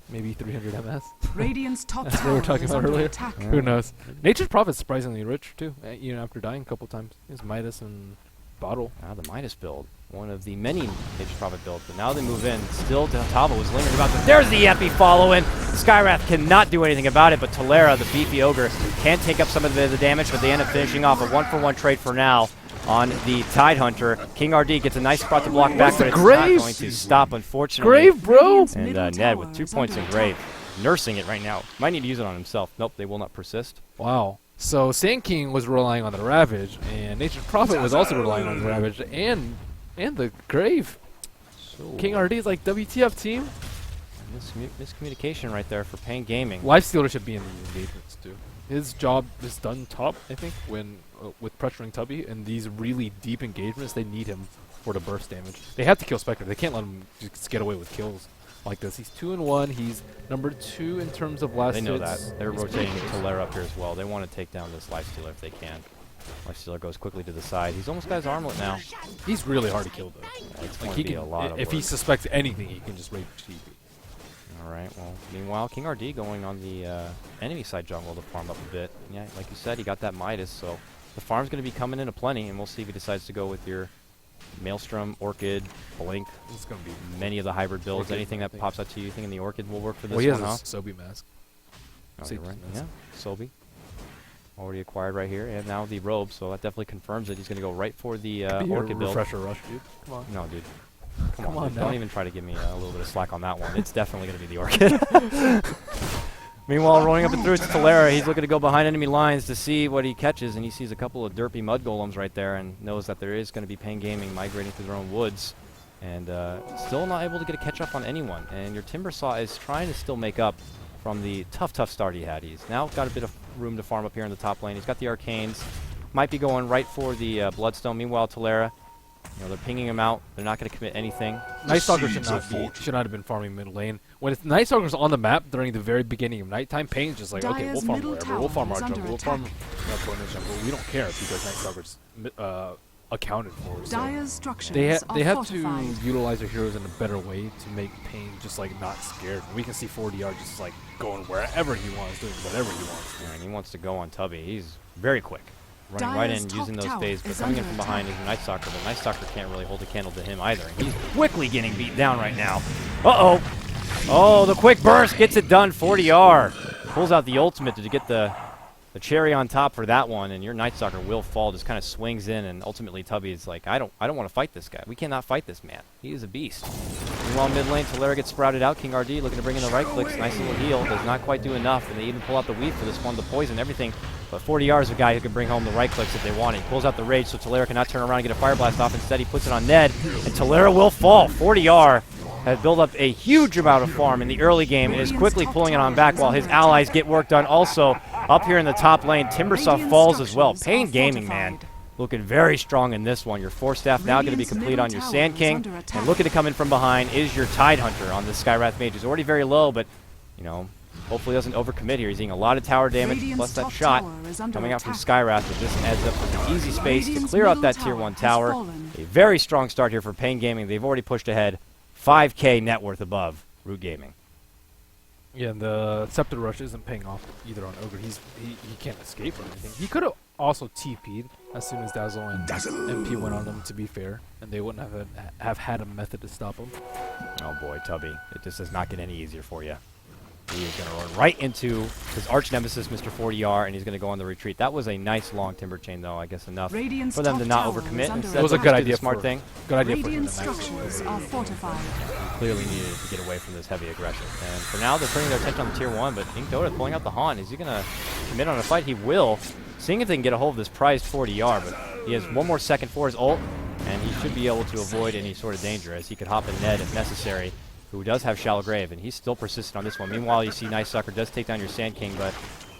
Maybe 300 MS. Radiant's top That's what we were tower talking is about under earlier. attack. Who knows? Nature's Prophet's surprisingly rich too, even after dying a couple times. His Midas and Bottle. Ah, the Midas build. One of the many Nature's Prophet builds, but now they move in. Still, Tavo was lingering about this. There's the Epi following. Skywrath cannot do anything about it, but Talera, the beefy ogre, can take up some of the damage, but they end up finishing off a 1-for-1 trade for now on the Tidehunter. King RD gets a nice spot to block back, but it's not going to stop, unfortunately. Grave, bro! Radiant's And middle Ned tower with 2 is points under in Grave. attack. Nursing it right now. Might need to use it on himself. Nope, they will not persist. Wow. So Sand King was relying on the Ravage, and Nature's Prophet was also relying on the Ravage and the Grave. So King RD is like WTF team. miscommunication right there for Pain Gaming. Lifestealer should be in these engagements too. His job is done top, I think, when with pressuring Tubby. In these really deep engagements, they need him for the burst damage. They have to kill Spectre. They can't let him just get away with kills like this. He's 2-1. He's number 2 in terms of last They know hits. that. They're He's rotating pretty close. Talera up here as well. They want to take down this Lifestealer if they can. Lifestealer goes quickly to the side. He's almost got his armlet now. He's really hard to kill though. It's Like going he to be can, a lot of if he work. suspects anything, he can just rape TP. Alright, well, meanwhile, King RD going on the enemy side jungle to farm up a bit. Yeah, like you said, he got that Midas, so the farm's going to be coming in aplenty, and we'll see if he decides to go with your Maelstrom, Orchid, Blink, It's gonna be. many of the hybrid builds. Orchid, Anything I that think. pops out to you, thinking the Orchid will work for this Well, he has one, a huh? Sobi mask. Oh, Sage you're right. mask. Yeah, Sobi. Already acquired right here, and now the robe, so that definitely confirms it. He's going to go right for the Could be a Orchid build. refresher rush, dude. Come on. No, dude. Come on dude. now. Don't even try to give me a little bit of slack on that one. It's definitely going to be the Orchid. Meanwhile, rolling up and through, it's Talera. He's looking to go behind enemy lines to see what he catches, and he sees a couple of derpy mud golems right there and knows that there is going to be Pain Gaming migrating through their own woods. And still not able to get a catch-up on anyone. And your Timbersaw is trying to still make up from the tough start he had. He's now got a bit of room to farm up here in the top lane. He's got the Arcanes. Might be going right for the Bloodstone. Meanwhile, Talera, they're pinging him out. They're not going to commit anything. Night Stalker should not have been farming mid lane. When it's Night Stalker's on the map during the very beginning of nighttime, Pain's just like, okay, we'll Dire's farm middle wherever. We'll farm tower our is jungle. under We'll farm attack. our jungle. We don't care because Night Stalker's accounted for. So Dire's structures they are have fortified. to utilize their heroes in a better way to make Pain just like not scared. We can see 40R just like going wherever he wants, doing whatever he wants. Yeah, and he wants to go on Tubby. He's very quick. Running Dire's right in, top using those tower phase, but is coming in under from behind is Night Stalker, but Night Stalker can't really hold a candle to him either. And he's quickly getting beat down right now. Uh-oh. Oh, the quick burst gets it done. 40R pulls out the ultimate to get the cherry on top for that one, and your Night Stalker will fall, just kind of swings in, and ultimately Tubby is like, I don't want to fight this guy. We cannot fight this man. He is a beast. Meanwhile, mid lane, Tolera gets sprouted out. King RD looking to bring in the right clicks. Nice little heal. Does not quite do enough, and they even pull out the weave for this one, the poison, everything. But 40R is a guy who can bring home the right clicks if they want it. He pulls out the rage, so Tolera cannot turn around and get a fire blast off. Instead, he puts it on Ned, and Tolera will fall. 40R has built up a huge amount of farm in the early game and is quickly pulling it on back while his allies get work done. Also, up here in the top lane, Timbersoft falls as well. Pain Gaming, man, looking very strong in this one. Your Force Staff now going to be complete on your Sand King. And looking to come in from behind is your Tide Hunter on the Skywrath Mage. He's already very low, but, you know, hopefully doesn't overcommit here. He's seeing a lot of tower damage, plus that shot coming out from Skywrath, but this adds up with an easy space to clear out that tier 1 tower. A very strong start here for Pain Gaming. They've already pushed ahead 5K net worth above Root Gaming. Yeah, and the Scepter Rush isn't paying off either on Ogre. He can't escape or anything. He could have also TP'd as soon as Dazzle and MP went on him, to be fair, and they wouldn't have had a method to stop him. Oh boy, Tubby, it just does not get any easier for you. He is going to run right into his arch nemesis, Mr. 40R, and he's going to go on the retreat. That was a nice long timber chain, though. I guess enough Radiant's for them to not top tower overcommit. is under Instead, It was a just good do idea the smart for thing. Good idea for him Radiant to structures are fortified. He clearly needed to get away from this heavy aggression. And for now, they're turning their attention on the tier 1, but Ink Dota pulling out the Haunt. Is he going to commit on a fight? He will. Seeing if they can get a hold of this prized 40R, but he has one more second for his ult, and he should be able to avoid any sort of danger, as he could hop in Ned if necessary, who does have Shallow Grave, and he's still persistent on this one. Meanwhile, you see Night Stalker does take down your Sand King, but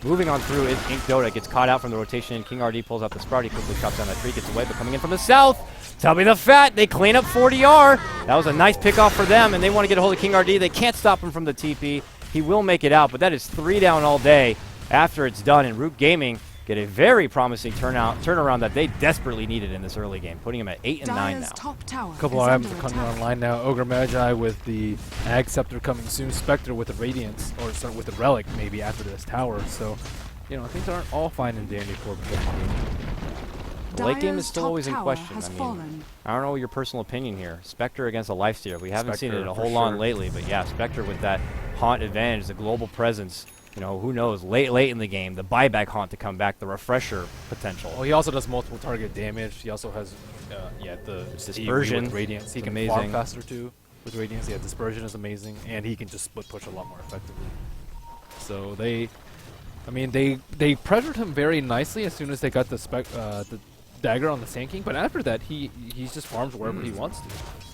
moving on through is Ink Dota, gets caught out from the rotation. King RD pulls out the Sprout, he quickly chops down that tree, gets away, but coming in from the south, Tubby the Fat, they clean up 40R. That was a nice pickoff for them, and they want to get a hold of King RD. They can't stop him from the TP. He will make it out, but that is 3 down all day after it's done, and Root Gaming get a very promising turnaround that they desperately needed in this early game, putting him at 8 and 9 now. A couple of items are coming online now. Ogre Magi with the Ag Scepter coming soon. Spectre with the Radiance, or sorry, with the Relic maybe after this tower. So, you know, things aren't all fine and dandy for the The late game is still always in question. I mean, I don't know your personal opinion here. Spectre against a Lifestealer. We haven't seen it a whole lot lately, but yeah, Spectre with that Haunt advantage, the global presence. You know, who knows, late in the game, the buyback Haunt to come back, the refresher potential. Well, he also does multiple target damage. He also has, the Dispersion. with Radiance. He can farm faster too with Radiance. Yeah, Dispersion is amazing, and he can just split push a lot more effectively. So they pressured him very nicely as soon as they got the dagger on the Sand King, but after that, he just farms wherever he wants to.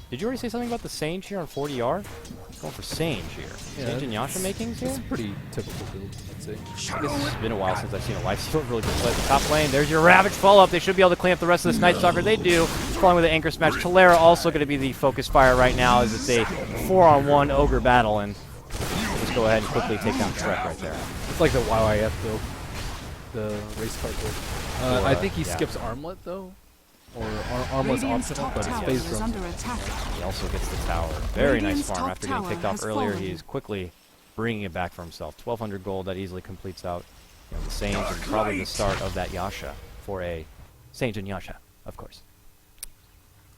Did you already say something about the Sage here on 40R? He's going for Sage here. Yeah, Sage and Yasha makings here? It's a pretty typical build, I'd say. I guess it's been a while since I've seen a Lifesteal really good play. The top lane, there's your Ravage follow-up. They should be able to clean up the rest of this Night Stalker. They do. Falling with an Anchor Smash. Tolera also going to be the focus fire right now as it's a 4-on-1 Ogre battle. And just go ahead and quickly take down Shrek right there. It's like the YYF build, the race car build. I think he skips Armlet, though. Or Armlet's optional, but it's phase drone. He also gets the tower. Very nice farm. After getting picked off earlier, he is quickly bringing it back for himself. 1,200 gold, that easily completes out the Sage and probably the start of that Yasha for a Sage and Yasha, of course.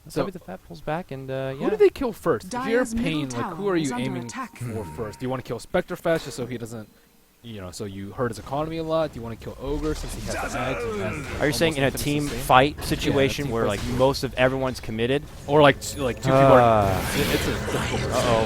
So the Fat pulls back, and who do they kill first? If you're Pain, like, who are you aiming for first? Do you want to kill Spectre fast just so he doesn't, so you hurt his economy a lot? Do you want to kill Ogre since he has the Ags? Are you saying in a team fight situation where like most of everyone's committed, or like two people are? It's a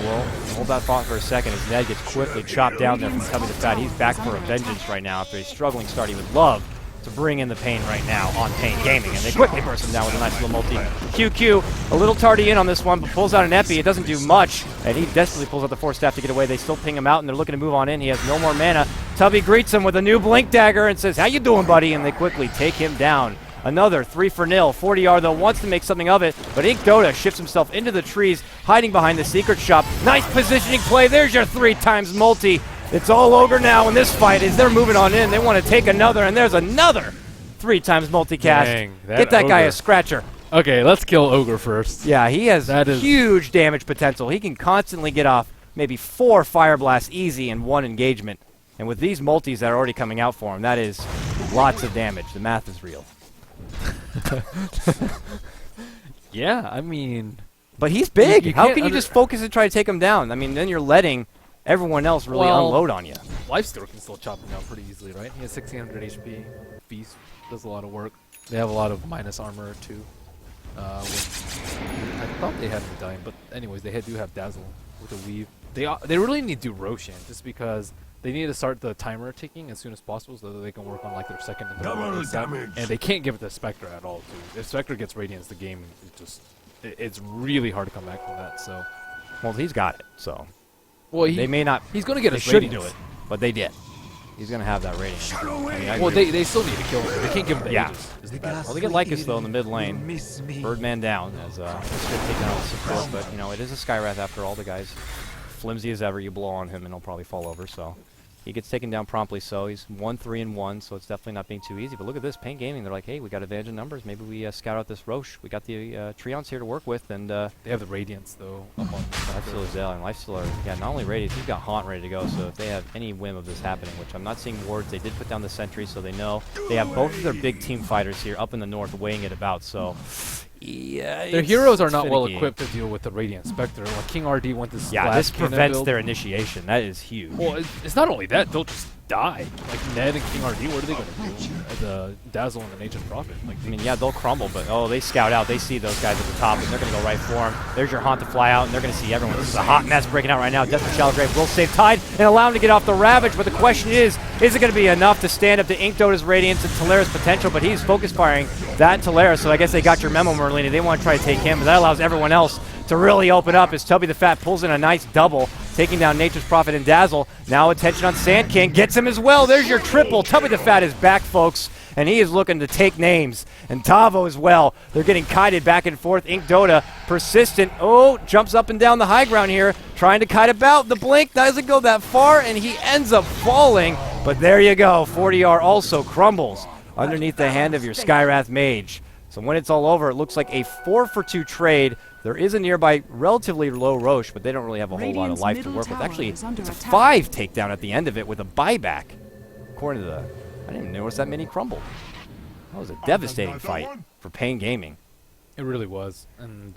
well, hold that thought for a second as Ned gets quickly chopped down there from Tubby the Fat. He's back for a vengeance right now after a struggling start. He would love to bring in the Pain right now on Pain Gaming, and they quickly burst him down with a nice little multi. QQ, a little tardy in on this one, but pulls out an Epi. It doesn't do much, and he desperately pulls out the Force Staff to get away. They still ping him out, and they're looking to move on in. He has no more mana. Tubby greets him with a new Blink Dagger and says, "How you doing, buddy?" And they quickly take him down. Another 3-0. 40R, though, wants to make something of it, but Ink Dota shifts himself into the trees, hiding behind the secret shop. Nice positioning play. There's your 3x multi. It's all over now in this fight as they're moving on in. They want to take another, and there's another 3x multicast. Dang, Get that guy a scratcher. Okay, let's kill Ogre first. Yeah, he has That is- huge damage potential. He can constantly get off maybe 4 Fire Blasts easy in one engagement. And with these multis that are already coming out for him, that is lots of damage. The math is real. Yeah, I mean, But he's big. you How can't can you just focus and try to take him down? I mean, then you're letting everyone else really Well- unload on you. Lifestealer can still chop him down pretty easily, right? He has 1600 HP. Feast does a lot of work. They have a lot of minus armor too. I thought they had Medallion, but anyways, they do have Dazzle with a Weave. They really need to do Roshan just because they need to start the timer ticking as soon as possible so that they can work on like their second and third Double ASAP. damage. And they can't give it to Spectre at all too. If Spectre gets Radiance, the game is just it's really hard to come back from that. So, Well, he's got it, so well, they may not. he's gonna get They his shouldn't Radiance. do it, but they did. He's gonna have that radiance. I mean, I Well, agree. they still need to kill him. They can't give him the Yeah. Aegis. Is the bad Well, part. they get Lycus though in the mid lane. Miss me. Birdman down as it's good taking out support, but you know it is a Skywrath after all. The guy's flimsy as ever. You blow on him and he'll probably fall over. So he gets taken down promptly. So he's 1-3-1. So it's definitely not being too easy. But look at this, Pain Gaming. They're like, hey, we got advantage in numbers. Maybe we scout out this Roche. We got the Treants here to work with, and They have the Radiance though. Up on Lifestealer Zell and Lifestealer. Yeah, not only Radiance, he's got Haunt ready to go. So if they have any whim of this happening, which I'm not seeing wards, they did put down the Sentry, so they know they have both of their big team fighters here up in the north weighing it about. So. Yeah, Their it's- heroes are it's not well finicky. equipped to deal with the Radiant Spectre. Like King RD went to Yeah, Splash this Cannon prevents build. their initiation. That is huge. Well, it's not only that; they'll just die. Like Ned and King RD, what are they going to do? The Dazzle and the Ancient Prophet. Like, I mean, yeah, they'll crumble, but oh, they scout out. They see those guys at the top, and they're going to go right for them. There's your Haunt to fly out, and they're going to see everyone. This is a hot mess breaking out right now. Death of Shallowgrave will save Tide and allow him to get off the Ravage, but the question is it going to be enough to stand up to Inkdota's Radiance and Talera's potential? But he's focus firing that Talera, so I guess they got your memo, Merlini. They want to try to take him, but that allows everyone else to really open up as Tubby the Fat pulls in a nice double, taking down Nature's Prophet and Dazzle. Now attention on Sand King, gets him as well. There's your triple. Tubby the Fat is back, folks, and he is looking to take names. And Tavo as well. They're getting kited back and forth. Inkdota, persistent. Oh, jumps up and down the high ground here, trying to kite about. The blink doesn't go that far, and he ends up falling. But there you go. 40R also crumbles underneath the hand of your Skywrath Mage. So when it's all over, it looks like a 4-for-2 trade. There is a nearby relatively low Roche, but they don't really have a whole lot of Radiant's life to middle work with. tower Actually, is under it's a attack. 5 takedown at the end of it with a buyback. According to the... I didn't even notice that many crumble. That was a devastating fight for Pain Gaming. it really was. And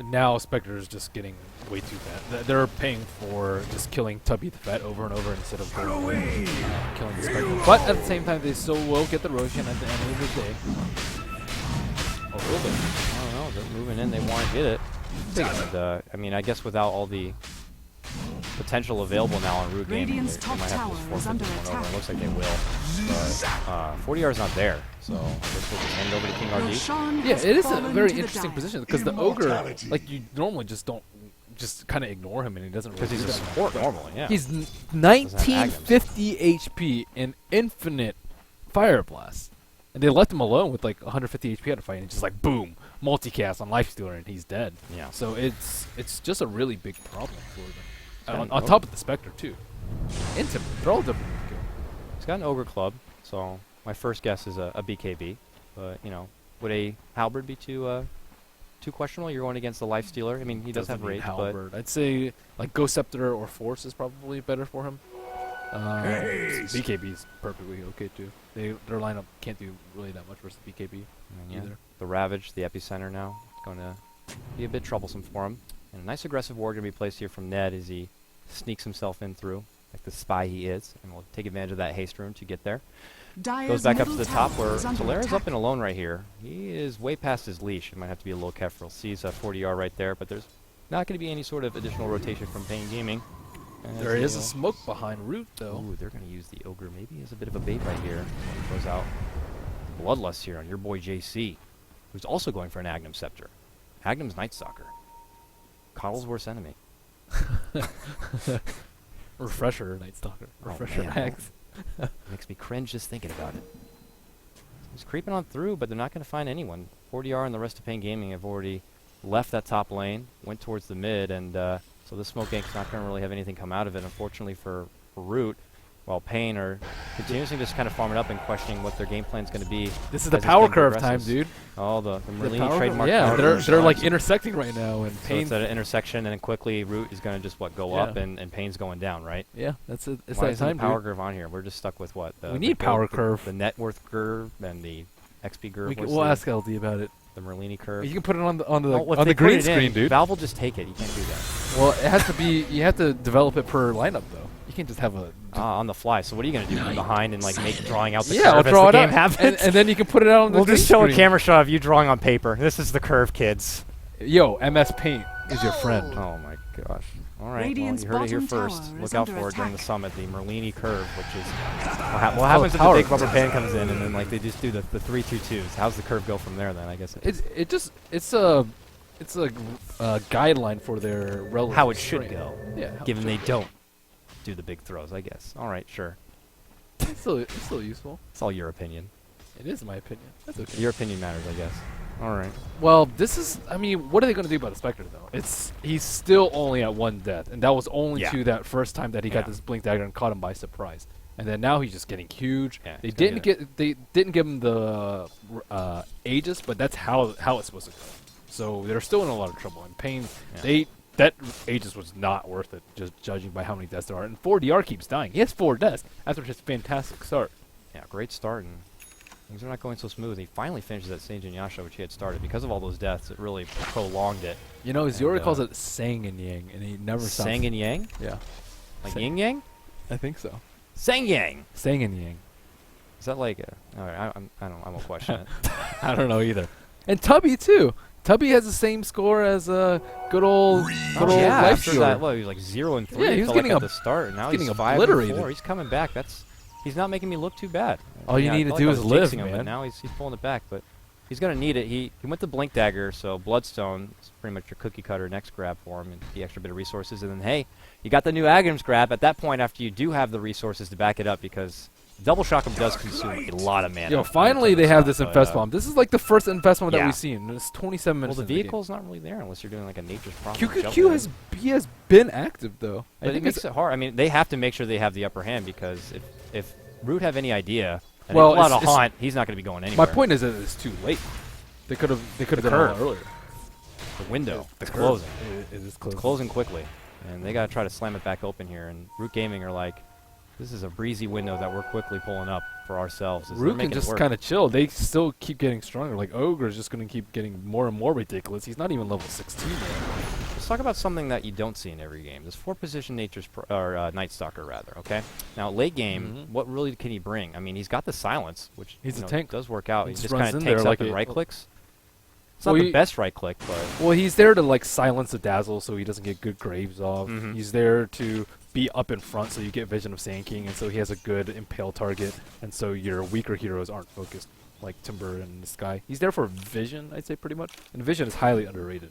now Spectre is just getting way too bad. They're paying for just killing Tubby the Fat over and over instead of killing the Spectre. But at the same time, they still will get the Roshan at the end of the day. A little bit. I don't know. They're moving in. They want to get it. And, I mean, I guess without all the potential available now on Root Gaming, Radiant's they top might have tower to is forfeit under this one over. attack. It looks like they will. But 40R is not there, so I guess we'll just hand over to King RD. Roshan Yeah, has it is a fallen very to the interesting dire. position because the Ogre, Immortality. like you normally just don't, just kind of ignore him and he doesn't really Because he's do a that much. support But normally, yeah. He's have 1950 HP and infinite Fire Blast. And they left him alone with like 150 HP at a fight and just like boom, multicast on Lifestealer and he's dead. Yeah. So it's just a really big problem for them. got On an top Ogre. of the Spectre too. Intimate. They're all different. He's got an Ogre Club, so my first guess is a BKB. But, you know, would a Halberd be too questionable? You're going against the Lifestealer. I mean, he does have Doesn't mean rage, but... Halberd. I'd say like Ghost Scepter or Force is probably better for him. Haste. BKB is perfectly okay too. Their lineup can't do really that much versus BKB I mean, yeah, either. the Ravage, the Epicenter now, it's going to be a bit troublesome for him. And a nice aggressive ward going to be placed here from Ned as he sneaks himself in through, like the spy he is. And we'll take advantage of that haste rune to get there. Dire's Goes back up to middle the top tower where is under Talera's attack. up and alone right here. He is way past his leash. It might have to be a little careful. Sees a 40R right there, but there's not going to be any sort of additional rotation from Pain Gaming. And There as is they, a smoke behind Root though. Ooh, they're going to use the Ogre maybe as a bit of a bait right here. Goes out. Bloodlust here on your boy JC, who's also going for an Agnum Scepter. Agnum's Night Stalker. Coddle's worst enemy. Refresher Night Stalker. Oh, Refresher man. Max. Makes me cringe just thinking about it. He's creeping on through, but they're not going to find anyone. 40R and the rest of Pain Gaming have already left that top lane, went towards the mid, and so the smoke gank's not going to really have anything come out of it, unfortunately for Root. while Pain are continuously just kind of farming up and questioning what their game plan is going to be. This is the as power game curve progresses. time, dude. Oh, the The Merlini power curve- trademark. Yeah, power they're curve. like intersecting right now, and So Pain. it's at an intersection, and then quickly Root is going to just go Yeah. up, and Pain's going down, right? Yeah, that's it. It's Why that isn't time, the power dude. curve on here? We're just stuck with what? We need power curve. The net worth curve and the XP curve. We'll ask LD about it. the Merlini curve. You can put it on the on the Well, if on they the put green it in, screen, dude. Valve will just take it. You can't do that. Well, it has to be. You have to develop it per lineup, though. You can't just have a. On the fly. So what are you going to do? Be behind and make drawing out the Yeah, I'll curve draw as it the game out, happens? and then you can put it out on the We'll green just show a screen. camera shot of you drawing on paper. This is the curve, kids. Yo, MS Paint is your friend. Oh my gosh. All right, Radiant's well, you heard it here bottom first. tower Look is out under for it during the attack. summit, the Merlini curve, which is what happens if the power big rubber curve. band comes in and then they just do the 3-2-2s. How's the curve go from there then? I guess It's a guideline for their relative how it should strength. go, Yeah, how it given should they go. don't do the big throws. I guess. All right, sure. It's still useful. It's all your opinion. It is my opinion. That's okay. Your opinion matters, I guess. All right. Well, this is. I mean, what are they going to do about the Spectre though? He's still only at one death, and that was only Yeah. to that first time that he Yeah. got this blink dagger and caught him by surprise. And then now he's just getting huge. Yeah, They he's gonna didn't give him the Aegis, but that's how it's supposed to go. So they're still in a lot of trouble. And Pain, Yeah. that Aegis was not worth it, just judging by how many deaths there are. And 4DR keeps dying. He has 4 deaths after his fantastic start. Yeah, great start, and things are not going so smooth. He finally finishes that Sage and Yasha, which he had started. Because of all those deaths, it really prolonged it. You know, Zora And, calls it Sang and Yang, and he never stops. Sang and Yang? Yeah, Like Sang- Yin Yang? I think so. Sang Yang! Sang and Yang. Is that like all right, I won't question it. I don't know either. And Tubby too. Tubby has the same score as good old Oh, yeah, Life after Stealer. that, he was like 0-3. Yeah, he was felt getting like at a- the start, and now getting he's obliterated. 5-4. He's coming back. He's not making me look too bad. All you I need to felt do I is was live, jinxing him, but man. now he's pulling it back, but he's gonna need it. He went to Blink Dagger, so Bloodstone is pretty much your cookie cutter next grab for him, and the extra bit of resources. And then hey, you got the new Agham's grab at that point after you do have the resources to back it up, because Double Shock 'em does consume a lot of mana. Yo, finally they have this Infest Bomb. This is like the first Infest Bomb that yeah. we've seen. It's 27 Well, minutes. the into game. vehicle's not really there unless you're doing like a Nature's Prophet. QQQ has been active though. But it makes it hard. I mean, they have to make sure they have the upper hand, because if Root have any idea and Well, they pull out a it's- haunt, he's not going to be going anywhere. My point is that it's too late. They could have done it curve. earlier. the window, the curve. closing. It is closing. It's closing quickly, and they got to try to slam it back open here. And Root Gaming are like, this is a breezy window that we're quickly pulling up for ourselves. as they're Root can making it just work. kind of chill. They still keep getting stronger. Like Ogre is just going to keep getting more and more ridiculous. He's not even level 16 yet. Let's talk about something that you don't see in every game. This 4-position Night Stalker, rather. Okay. Now late game, what really can he bring? I mean, he's got the silence, which He's a know, tank. does work out. He He just just runs kind of in there takes like up and a- right clicks. It's Well, not he- the best right click, but Well, he's there to like silence the dazzle so he doesn't get good graves off. Mhm. He's there to be up in front so you get vision of Sand King, and so he has a good impale target, and so your weaker heroes aren't focused like Timber and this guy. He's there for vision, I'd say pretty much. And vision is highly underrated.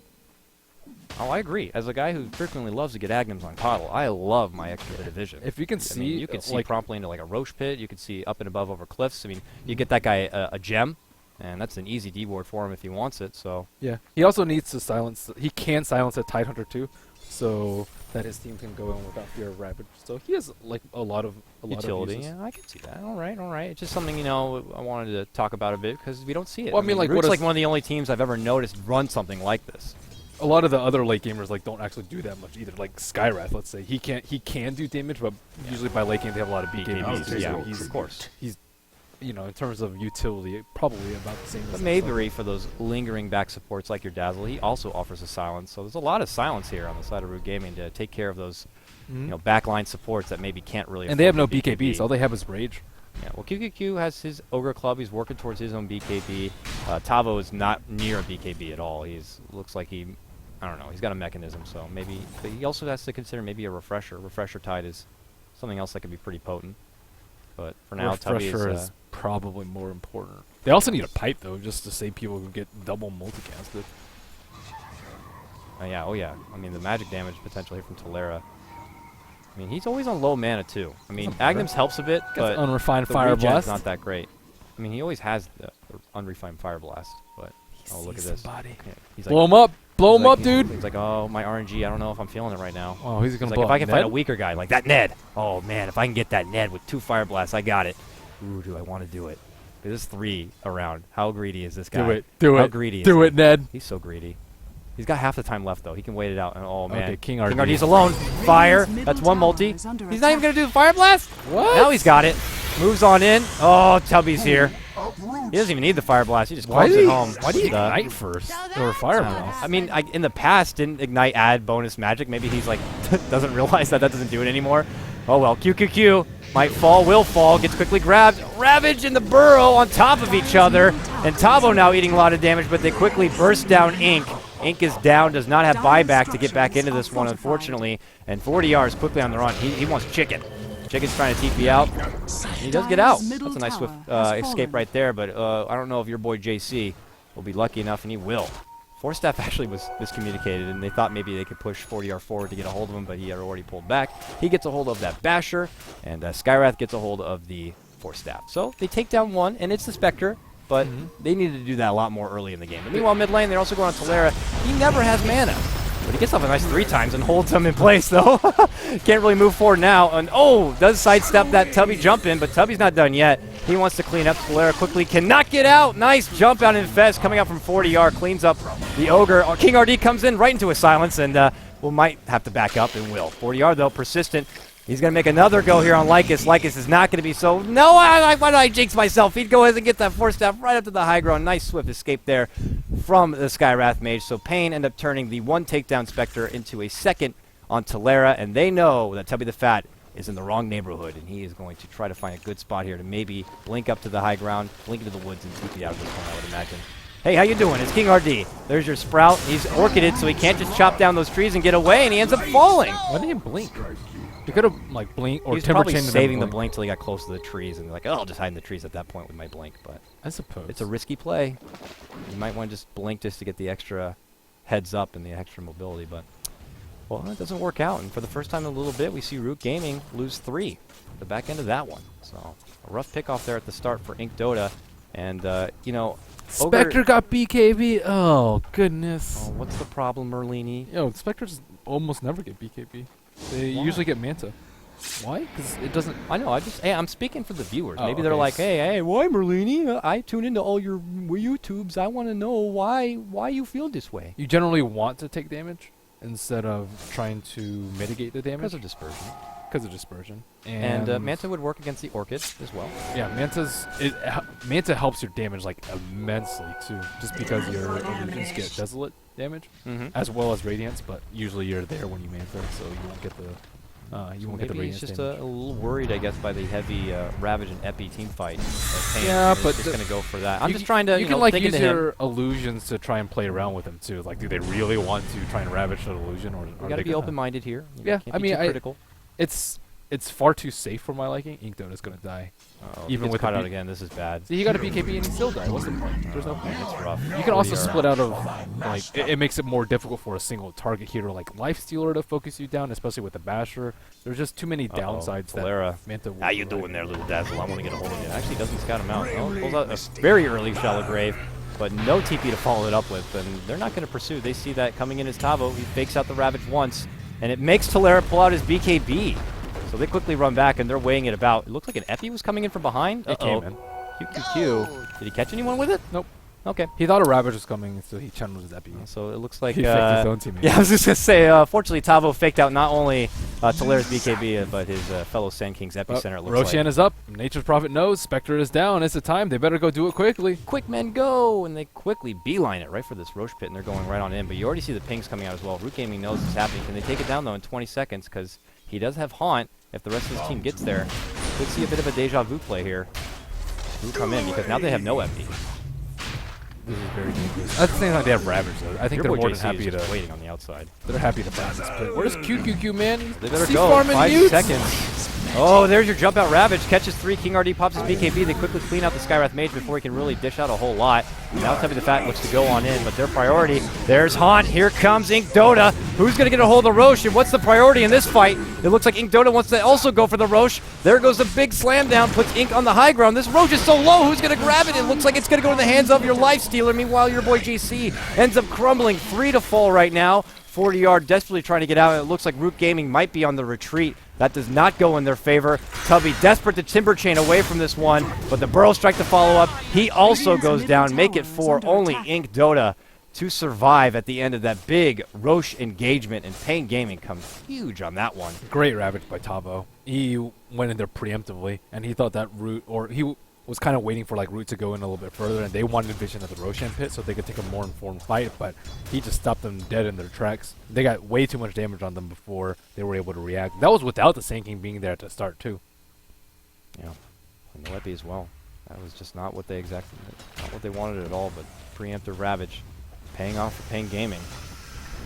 oh, I agree. As a guy who frequently loves to get Aghanim's on Coddle, I love my extra bit of vision. If you can I see, mean, you can see like promptly into like a Roche pit. You can see up and above over cliffs. I mean, you get that guy a gem, and that's an easy D ward for him if he wants it. So yeah, he also needs to silence. He can silence a Tidehunter too, so that his team can go in without fear of rapid. So he has like a lot of utility. uses. Yeah, I can see that. All right, all right. It's just something I wanted to talk about a bit because we don't see it. Well, I mean, like, Root's what like is- one of the only teams I've ever noticed run something like this. A lot of the other late gamers like don't actually do that much either. Like Skywrath, let's say he can do damage, but usually by late game they have a lot of BKBs. BKBs, too, yeah, so he's of course. He's in terms of utility, probably about the same. But as maybe for those lingering back supports like your Dazzle, he also offers a silence. So there's a lot of silence here on the side of Root Gaming to take care of those backline supports that maybe can't really. and they have no afford the BKBs. All they have is Rage. Yeah, well, QQQ has his Ogre Club. He's working towards his own BKB. Tavo is not near a BKB at all. Looks like I don't know. He's got a mechanism, so maybe. But he also has to consider maybe a refresher. Refresher Tide is something else that could be pretty potent. But for now, Tubby Refresher is. is probably more important. They also need a pipe though, just to save people who get double multicasted. Oh yeah. I mean, the magic damage potential here from Tolera. I mean, he's always on low mana too. I mean, Aghanim's helps a bit, but Unrefined the Fire regen's Blast. not that great. I mean, he always has the unrefined Fire Blast, but look at this. Somebody. Yeah, he's Blow like, him up. Blow him He's like- up, dude. He's like, oh, my RNG, I don't know if I'm feeling it right now. Oh, he's He's gonna like, blow if I up can find a Ned? weaker guy, like that Ned. Oh, man, if I can get that Ned with 2 Fire Blasts, I got it. Ooh, do I want to do it? There's 3 around. How greedy is this guy? Do it. Do How it. greedy is Do he? it, Ned. He's so greedy. He's got half the time left, though. He can wait it out. And oh, man. Okay, King RD. RD's alone. Fire. middle That's 1 multi. tower is under He's not even attack. going to do the Fire Blast? What? Now he's got it. Moves on in. Oh, Tubby's here. He doesn't even need the Fire Blast. He just Why clubs do it you, home. why do you With, ignite first? Or fire blast? I mean, in the past, didn't Ignite add bonus magic? Maybe he's like, doesn't realize that doesn't do it anymore. Oh well, QQQ. Might fall, will fall, gets quickly grabbed. Ravage and the Burrow on top of each other. And Tavo now eating a lot of damage, but they quickly burst down Ink. Ink is down, does not have buyback to get back into this one, unfortunately. And 40R is quickly on the run. He wants Chicken. Chicken's trying to TP out. He does get out. That's a nice swift escape right there, but I don't know if your boy JC will be lucky enough, and he will. Force Staff actually was miscommunicated, and they thought maybe they could push 40R forward to get a hold of him, but he had already pulled back. He gets a hold of that Basher, and Skywrath gets a hold of the Force Staff. So they take down one, and it's the Spectre, but they needed to do that a lot more early in the game. And meanwhile, mid lane, they're also going on Talera. He never has mana. But he gets off a nice 3 times and holds him in place, though. Can't really move forward now. And oh, does sidestep that Tubby jump in, but Tubby's not done yet. He wants to clean up. Solera quickly cannot get out. Nice jump out in Fest coming out from 40R. Cleans up the Ogre. King RD comes in right into a silence and might have to back up and will. 40R, though, persistent. He's going to make another go here on Lycus. Lycus is not going to be so... No, why did I jinx myself? He'd go ahead and get that Force Staff right up to the high ground. Nice swift escape there from the Skywrath Mage. So Pain end up turning the 1 takedown Spectre into a second on Talera. And they know that Tubby the Fat is in the wrong neighborhood. And he is going to try to find a good spot here to maybe blink up to the high ground, blink into the woods, and TP out of this one, I would imagine. Hey, how you doing? It's King RD. There's your Sprout. He's orchided, so he can't just chop down those trees and get away, and he ends up falling. Why didn't he blink? He could have, like, blinked or He's Timber probably Chained saving the blink till he got close to the trees, and like, oh, I'll just hide in the trees at that point with my blink. But I suppose. it's a risky play. You might want to just blink just to get the extra heads up and the extra mobility, but, well, it doesn't work out. And for the first time in a little bit, we see Root Gaming lose 3 at the back end of that one. So a rough pick off there at the start for Ink Dota. And, you know, Spectre got BKB. Oh, goodness. Oh, what's the problem, Merlini? Yo, Spectres almost never get BKB. They Why? usually get Manta. Why? Because it doesn't... I know. Hey, I'm speaking for the viewers. Oh, Maybe they're okay. like, hey, why, Merlini? I tune into all your YouTubes. I want to know why you feel this way. You generally want to take damage instead of trying to mitigate the damage. Because of dispersion. Because of dispersion. And Manta would work against the Orchid as well. Yeah, Manta helps your damage like immensely too, just because your illusions get desolate damage as well as radiance. But usually you're there when you Manta, so you won't get the you won't get the Maybe radiance he's just damage. a little worried, I guess, by the heavy Ravage and Epi team fight. Yeah, He's but just the- going to go for that. I'm You just c- trying to, You know, can like dig use into him. your illusions to try and play around with them too. Like, do they really want to try and ravage that illusion, or You are got to they be gonna- open-minded here. You Yeah, can't I be mean, too critical. It's far too safe for my liking. Ink Dota's gonna die. Even with with caught the out B- again, this is bad. See, he got a BKB and he still died. What's the point? There's no point. It's rough. You can also 40R. split out of, like, it makes it more difficult for a single target hero like Lifestealer to focus you down, especially with the Basher. There's just too many downsides Talera. that Manta will How you doing there, little Dazzle? I want to get a hold of you. Actually, doesn't scout him out. Oh, pulls out a very early Shallow Grave, but no TP to follow it up with, and they're not going to pursue. They see that coming in as Tavo. He fakes out the Ravage once, and it makes Talera pull out his BKB. So they quickly run back, and they're weighing it about. It looks like an Epi was coming in from behind. It came in. QQQ. Did he catch anyone with it? Nope. Okay. He thought a Ravage was coming, so he channeled his Epi. So it looks like He faked his own teammate. Yeah, I was just gonna say. Fortunately, Tavo faked out not only Talera's BKB, but his fellow Sand King's epicenter. It looks Rochan like. is up. Nature's Prophet knows. Spectre is down. It's the time. They better go do it quickly. Quick men go, and they quickly beeline it right for this Roche pit, and they're going right on in. But you already see the pings coming out as well. Root Gaming knows it's happening. Can they take it down though in 20 seconds? Because he does have Haunt. If the rest of his team gets there, could see a bit of a deja vu play here. Who come in because now they have no FP. This is very dangerous. At the same time, they have Ravage though. I think Your they're boy more than JC happy is just to. waiting on the outside. They're happy to pass this pit. Where's QQQ, man? They better He's go. farming 5 mutes. seconds. Oh, there's your jump out Ravage. Catches 3. King RD pops his BKB. They quickly clean out the Skywrath Mage before he can really dish out a whole lot. Now Tubby the Fat looks to go on in, but their priority, there's Haunt. Here comes Ink Dota. Who's going to get a hold of Roche, and what's the priority in this fight? It looks like Ink Dota wants to also go for the Roche. There goes a big slam down, puts Ink on the high ground. This Roche is so low, who's going to grab it? It looks like it's going to go in the hands of your Lifestealer. Meanwhile, your boy GC ends up crumbling. 3 to fall right now. 40-yard desperately trying to get out, and it looks like Root Gaming might be on the retreat. That does not go in their favor. Tubby desperate to Timber Chain away from this one, but the Burrow Strike to follow up. He also goes down. Make it 4. Only Ink Dota to survive at the end of that big Roche engagement, and Pain Gaming comes huge on that one. Great Ravage by Tavo. He went in there preemptively, and he thought that Root, or he was kind of waiting for like Root to go in a little bit further, and they wanted Vision at the Roshan pit so they could take a more informed fight, but he just stopped them dead in their tracks. They got way too much damage on them before they were able to react. That was without the Sanking being there at the start too. Yeah, and the Leppy as well. That was just not what they not what they wanted at all, but preemptive Ravage paying off for Pain Gaming.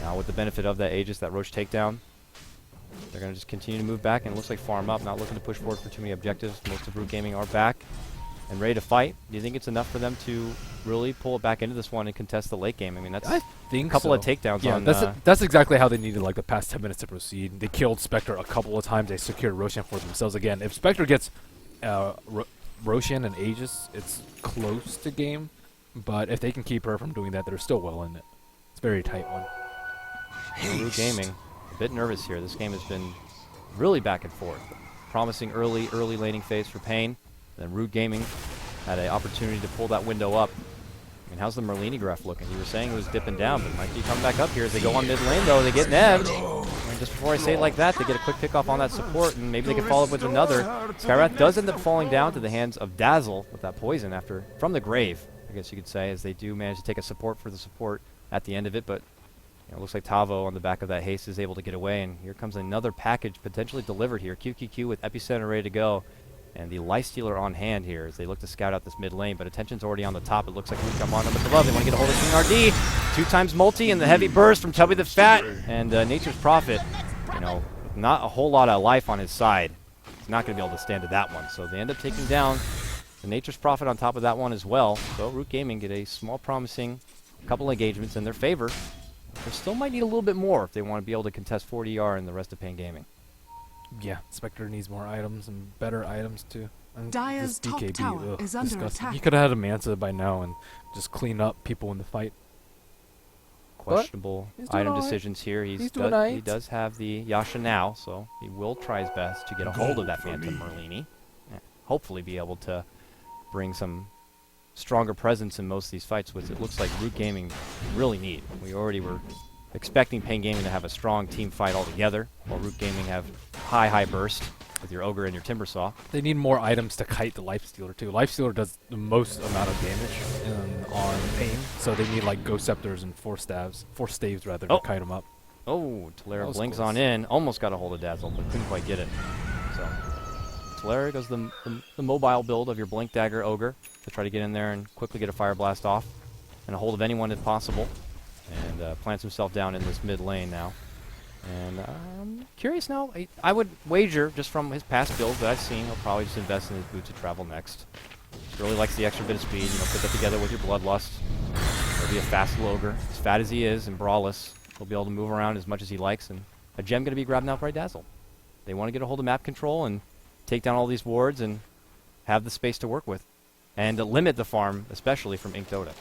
Now with the benefit of that Aegis, that Roche takedown, they're going to just continue to move back, and it looks like farm up, not looking to push forward for too many objectives. Most of Root Gaming are back and ready to fight. Do you think it's enough for them to really pull it back into this one and contest the late game? I mean, that's a couple of takedowns. Yeah, on that's exactly how they needed like the past 10 minutes to proceed. They killed Spectre a couple of times. They secured Roshan for themselves again. If Spectre gets Roshan and Aegis, it's close to game. But if they can keep her from doing that, they're still well in it. It's a very tight one. Root Gaming, a bit nervous here. This game has been really back and forth. Promising early laning phase for Pain. Then Root Gaming had an opportunity to pull that window up. I mean, how's the Merlini graph looking? You were saying it was dipping down, but might be coming back up here as they go on mid lane, though. They get nebbed. And just before I say it like that, they get a quick pick off on that support, and maybe they can follow up with another. Skywrath does end up falling down to the hands of Dazzle with that poison from the grave, I guess you could say, as they do manage to take a support for the support at the end of it. But it looks like Tavo on the back of that haste is able to get away, and here comes another package potentially delivered here. QQQ with Epicenter ready to go. And the Lifestealer on hand here as they look to scout out this mid lane, but attention's already on the top. It looks like we come on them with the love. They want to get a hold of King RD. 2 times multi and the heavy burst from Tubby the Fat. And Nature's Prophet, not a whole lot of life on his side. He's not going to be able to stand to that one. So they end up taking down the Nature's Prophet on top of that one as well. So Root Gaming get a small promising couple engagements in their favor. They still might need a little bit more if they want to be able to contest 40R and the rest of Pain Gaming. Yeah, Spectre needs more items and better items too. And Dire's top tower is under attack. He could have had a Manta by now and just clean up people in the fight. Questionable item decisions here. He does have the Yasha now, so he will try his best to get a hold of that Manta Merlini. Hopefully be able to bring some stronger presence in most of these fights, which it looks like Root Gaming really need. We already were expecting Pain Gaming to have a strong team fight altogether, while Root Gaming have high burst with your Ogre and your Timbersaw. They need more items to kite the Lifestealer too. Lifestealer does the most amount of damage on Pain, so they need like Ghost Scepters and Force Staves rather to kite them up. Oh, Talera blinks on in, almost got a hold of Dazzle, but couldn't quite get it. So Talera goes the mobile build of your Blink Dagger Ogre to try to get in there and quickly get a Fire Blast off and a hold of anyone if possible. And plants himself down in this mid lane now. And I'm curious now. I would wager, just from his past builds that I've seen, he'll probably just invest in his Boots of Travel next. He really likes the extra bit of speed. Put that together with your Bloodlust. He'll be a fast ogre. As fat as he is and brawless, he'll be able to move around as much as he likes. And a gem going to be grabbed out by Dazzle. They want to get a hold of map control and take down all these wards and have the space to work with. And limit the farm, especially from Ink Dota.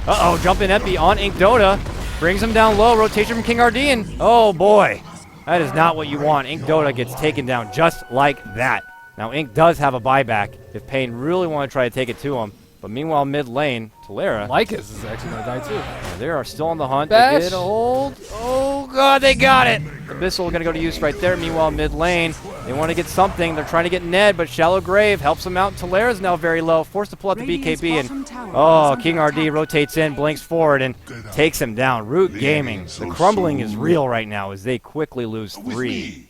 Uh-oh, jumping Epi on Ink Dota. Brings him down low. Rotation from King RD. And oh, boy. That is not what you want. Ink Dota gets taken down just like that. Now, Ink does have a buyback if Pain really want to try to take it to him. But meanwhile, mid lane, Talera. Lycus is actually going to die too. Yeah, they are still on the hunt. They get a hold. Oh, God, they got it. Abyssal going to go to use right there. Meanwhile, mid lane, they want to get something. They're trying to get Ned, but Shallow Grave helps them out. Talera's now very low, forced to pull out the BKB. And King RD rotates in, blinks forward, and takes him down. Root Gaming. The crumbling is real right now as they quickly lose 3.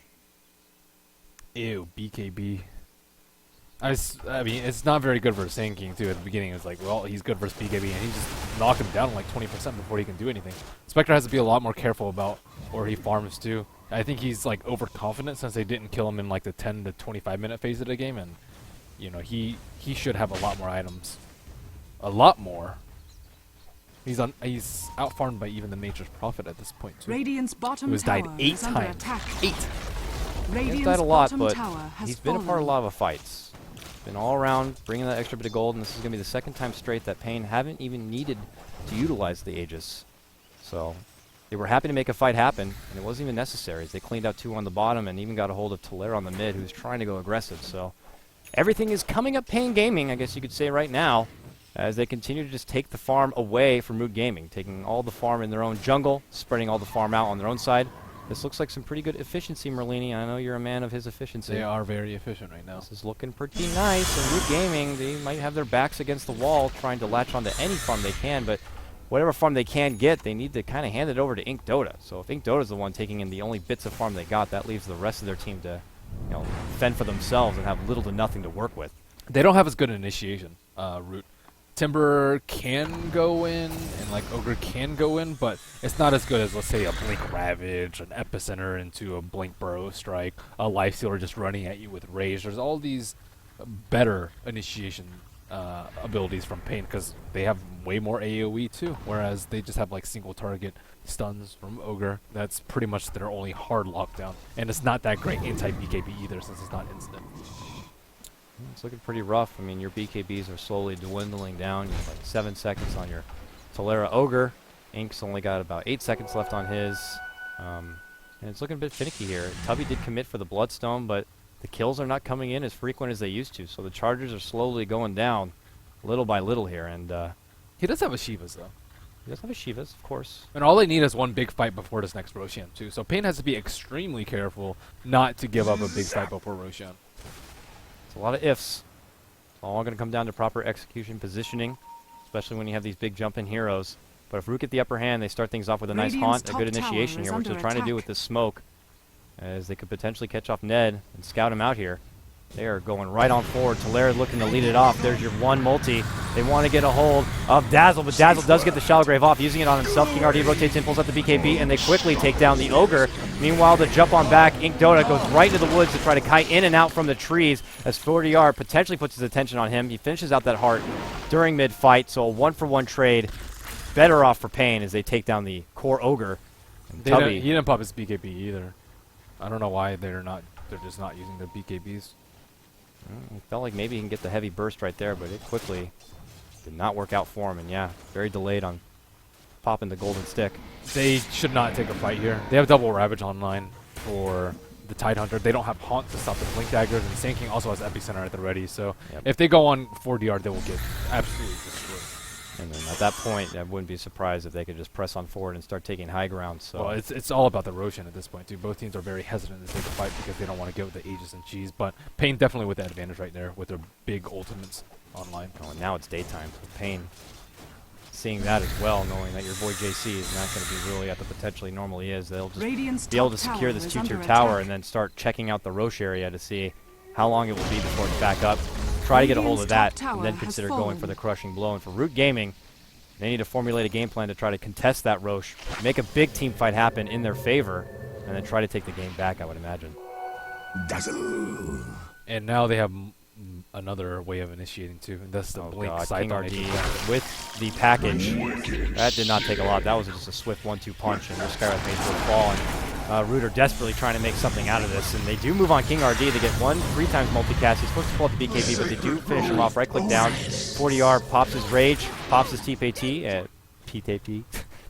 Ew, BKB. I mean, it's not very good versus Sand King, too. At the beginning, it was like, well, he's good versus BKB, and he just knocked him down like 20% before he can do anything. Spectre has to be a lot more careful about where he farms, too. I think he's like overconfident since they didn't kill him in like the 10 to 25 minute phase of the game, and you know he should have a lot more items, a lot more. He's outfarmed by even the Nature's Prophet at this point too. Radiant's bottom Who has died tower 8 is under times. attack. 8. He's died a lot, bottom but tower has he's been a part of a fallen. lot of fights. Been all around, bringing that extra bit of gold, and this is going to be the second time straight that Pain haven't even needed to utilize the Aegis. So they were happy to make a fight happen, and it wasn't even necessary. As they cleaned out 2 on the bottom and even got a hold of Talera on the mid, who's trying to go aggressive. So everything is coming up Pain Gaming, I guess you could say right now, as they continue to just take the farm away from Root Gaming, taking all the farm in their own jungle, spreading all the farm out on their own side. This looks like some pretty good efficiency, Merlini. I know you're a man of his efficiency. They are very efficient right now. This is looking pretty nice. And Root Gaming, they might have their backs against the wall trying to latch onto any farm they can, but whatever farm they can get, they need to kind of hand it over to Ink Dota. So if Ink Dota's the one taking in the only bits of farm they got, that leaves the rest of their team to, you know, fend for themselves and have little to nothing to work with. They don't have as good an initiation, Root. Timber can go in, and like Ogre can go in, but it's not as good as, let's say, a Blink Ravage, an Epicenter into a Blink Burrow Strike, a Lifestealer just running at you with Rage. There's all these better initiation abilities from Pain because they have way more AoE too, whereas they just have like single target stuns from Ogre. That's pretty much their only hard lockdown, and it's not that great anti-BKB either since it's not instant. It's looking pretty rough. I mean, your BKBs are slowly dwindling down. You have like 7 seconds on your Talera Ogre. Ink's only got about 8 seconds left on his. And it's looking a bit finicky here. Tubby did commit for the Bloodstone, but the kills are not coming in as frequent as they used to. So the charges are slowly going down little by little here. And He does have a Shivas though. he does have a Shivas, of course. And all they need is one big fight before this next Roshan too. So Pain has to be extremely careful not to give up a big fight before Roshan. It's a lot of ifs. It's all going to come down to proper execution, positioning, especially when you have these big jump-in heroes. But if Root get the upper hand, they start things off with a nice haunt, a good initiation here, which they're trying to do with this smoke, as they could potentially catch off Ned and scout him out here. They are going right on forward. Talera looking to lead it off. There's your one multi. They want to get a hold of Dazzle, but Dazzle does get the Shallow Grave off, using it on himself. King RD rotates in, pulls out the BKB, and they quickly take down the Ogre. Meanwhile, the jump on back, Ink Dota goes right into the woods to try to kite in and out from the trees as 40R potentially puts his attention on him. He finishes out that heart during mid-fight, so a 1-for-1 trade. Better off for Pain as they take down the core Ogre. And Tubby, He didn't pop his BKB either. I don't know why they're just not using their BKBs. It felt like maybe he can get the heavy burst right there, but it quickly did not work out for him. And yeah, very delayed on popping the golden stick. They should not take a fight here. They have double Ravage online for the Tidehunter. They don't have Haunt to stop the Blink Daggers, and Sand King also has Epicenter at the ready. So if they go on 4DR, they will get absolutely destroyed. And then at that point, I wouldn't be surprised if they could just press on forward and start taking high ground. So well, it's all about the Roshan at this point, too. Both teams are very hesitant to take a fight because they don't want to go with the Aegis and Cheese. But Pain definitely with the advantage right there with their big ultimates online. Oh, and now it's daytime. So Pain seeing that as well, knowing that your boy JC is not going to be really at the potential he normally is. They'll just be able to secure this 2-tier tower and then start checking out the Roche area to see how long it will be before it's back up. Try to get a hold of that, and then consider going for the crushing blow. And for Root Gaming, they need to formulate a game plan to try to contest that Roche, make a big team fight happen in their favor, and then try to take the game back, I would imagine. Dazzle. And now they have another way of initiating, too. And that's the Blink King Scythe RD with the package. That did not take a lot. That was just a swift 1-2 punch, and their Skywrath made for a fall. And Root are desperately trying to make something out of this, and they do move on King RD. They get 3 times multicast. He's supposed to pull out the BKB, but they do finish him off. Right-click down. 40R pops his Rage, pops his TP,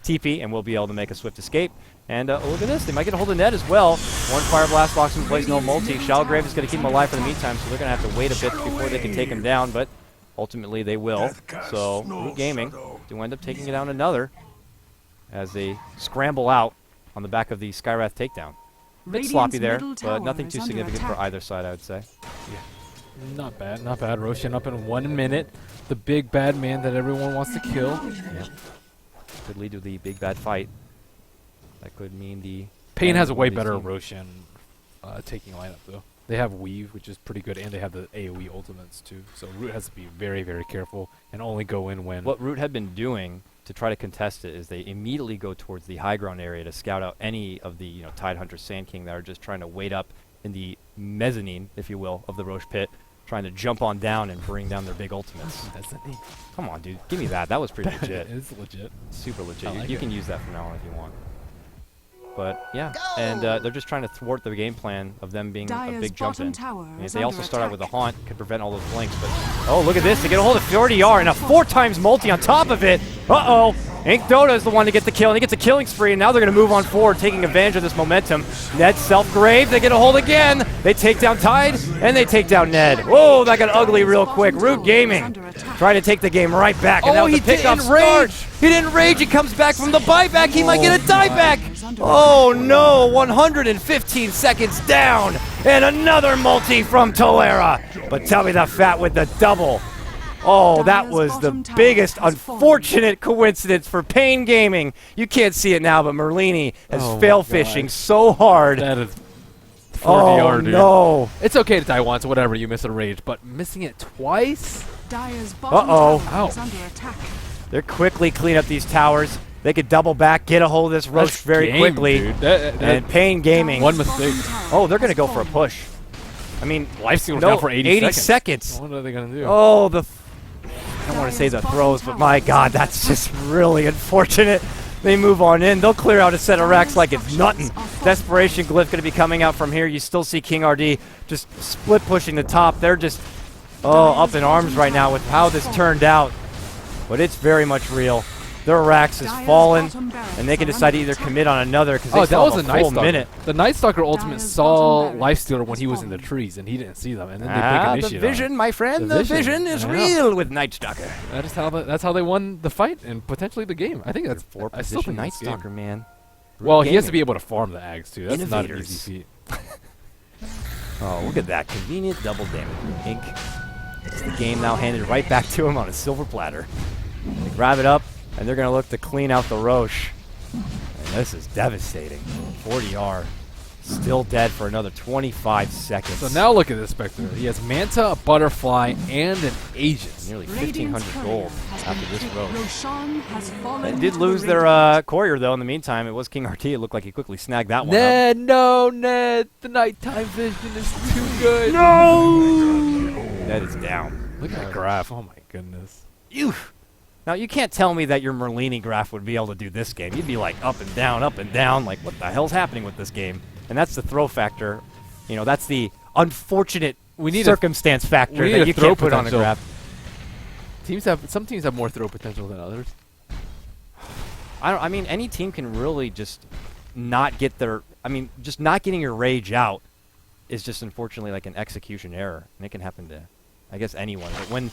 TP, and will be able to make a swift escape. And look at this. They might get a hold of Ned as well. One Fire Blast locks him in place, no multi. Shallow Grave is going to keep him alive for the meantime, so they're going to have to wait a bit before they can take him down, but ultimately they will. So Root Gaming do end up taking it down another as they scramble out on the back of the Skywrath takedown. A bit sloppy there, but nothing too significant for either side, I would say. Yeah. Not bad, not bad. Roshan up in 1 minute. The big bad man that everyone wants to kill. Yeah. Could lead to the big bad fight. That could mean the... Pain has a way better Roshan taking lineup, though. They have Weave, which is pretty good, and they have the AoE ultimates, too. So Root has to be very, very careful and only go in when... What Root had been doing to try to contest it is they immediately go towards the high ground area to scout out any of the Tidehunter, Sand King that are just trying to wait up in the mezzanine, if you will, of the Roche pit, trying to jump on down and bring down their big ultimates. Mezzanine. Come on, dude. Give me that. That was pretty legit. It's legit. Super legit. I like You it. can use that from now on if you want. But, yeah. And they're just trying to thwart the game plan of them being a Dire's big jump bottom in. tower And if is they also under start out with a attack. haunt, could prevent all those blinks. But, oh, look at this. They get a hold of 40R and a 4 times multi on top of it. Uh-oh. Ink Dota is the one to get the kill, and he gets a killing spree, and now they're going to move on forward, taking advantage of this momentum. Ned self-grave, they get a hold again. They take down Tide, and they take down Ned. Whoa, that got ugly real quick. Root Gaming trying to take the game right back, and that was a pickup start. He didn't rage. He comes back from the buyback. He might get a dieback. Oh, no, 115 seconds down, and another multi from Tolera. But tell me the fat with the double. Oh, that was the biggest unfortunate coincidence for Pain Gaming. You can't see it now, but Merlini has fail fishing so hard. That is 4DR, Oh, dude. no. It's okay to die once, whatever, you miss a rage, but missing it twice? Dire's bottom Uh-oh. tower is Ouch. under attack. They're quickly clean up these towers. They could double back, get a hold of this Roche That's very game, quickly. dude. That- And Pain Gaming. One mistake. Oh, they're going to go for a push. I mean, Lifesteal no, down for 80 seconds. What are they going to do? Oh, I don't want to say the throws, but my God, that's just really unfortunate. They move on in. They'll clear out a set of racks like it's nothing. Desperation Glyph going to be coming out from here. You still see King RD just split pushing the top. They're just, up in arms right now with how this turned out. But it's very much real. Their racks is fallen, and they can decide to either commit on another because they Oh, that still was have a a Night full Stalker. minute. The Night Stalker ultimate Dire's saw bottom barracks Lifestealer when he was in the fallen. trees, and he didn't see them, and then they Ah, big the initiate on him. vision, my friend, The the vision. vision is I know. real with Night Stalker. That's how they won the fight and potentially the game. I think that's Four I still position think Night that's game. Stalker, man. Well, he has Gaming. to be able to farm the Ags too. That's not an Innovators. easy feat. Oh, look at that. Convenient double damage. Ink. It's the game now handed right back to him on a silver platter. They grab it up, and they're going to look to clean out the Roche. And this is devastating. 40R. Still dead for another 25 seconds. So now look at this Spectre. He has Manta, a Butterfly, and an Aegis. Nearly Radiant's 1,500 gold courier has after been this defeated. Roche. Roshan has fallen They to did the lose their Radiant. courier, though, in the meantime. It was King RT. It looked like he quickly snagged that one up. Ned, no, Ned. The nighttime vision is too good. That is down. Look at the graph. Oh my goodness. Ew. Now, you can't tell me that your Merlini graph would be able to do this game. You'd be like up and down, like what the hell's happening with this game? And that's the throw factor. You know, that's the unfortunate circumstance factor we need that a you throw can't put on a potential. graph. Some teams have more throw potential than others. I mean, any team can really just not get their... I mean, just not getting your rage out is just unfortunately like an execution error. And it can happen to, I guess, anyone. But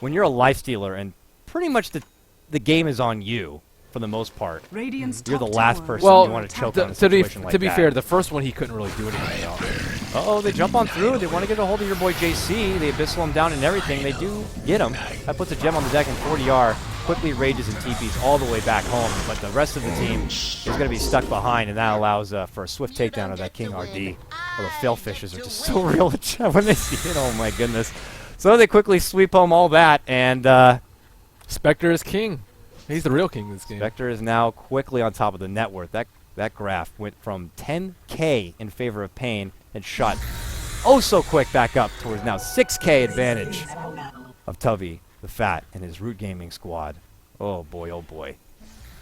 when you're a lifestealer and pretty much the game is on you, for the most part, Radiant's you're the top last tower person Well, you want to choke to, on a to be situation like to be that. fair, the first one he couldn't really do anything about. Uh-oh, they jump on through. They want to get a hold of your boy JC. They abyssal him down and everything. They do get him. That puts a gem on the deck, and 40R quickly rages and TPs all the way back home. But the rest of the team is going to be stuck behind, and that allows for a swift takedown of that King RD. Well, the fail fishes are just so real when they see it. Oh, my goodness. So they quickly sweep home all that, and Spectre is king. He's the real king in this game. Spectre is now quickly on top of the net worth. That graph went from 10K in favor of Pain and shot so quick back up towards now 6K advantage of Tubby the Fat and his Root Gaming squad. Oh boy, oh boy.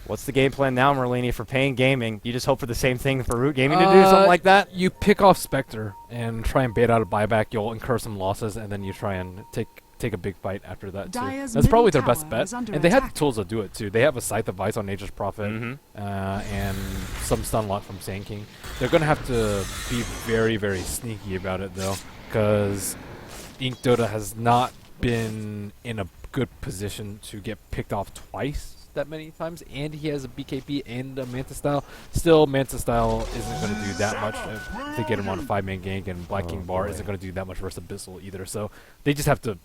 What's the game plan now, Merlini, for Pain Gaming? You just hope for the same thing for Root Gaming to do, something like that? You pick off Spectre and try and bait out a buyback. You'll incur some losses, and then you try and take a big fight after that too. Dire's That's probably their middle best tower bet. is under And they have the attack. tools to do it too. They have a Scythe of Vice on Nature's Prophet Mhm. and some stun lock from Sand King. They're going to have to be very, very sneaky about it though, because Ink Dota has not been in a good position to get picked off twice that many times, and he has a BKB and a Manta Style. Still, Manta Style isn't going to do that much to get him on a 5-man gank, and Black King Bar isn't going to do that much versus Abyssal either. So they just have to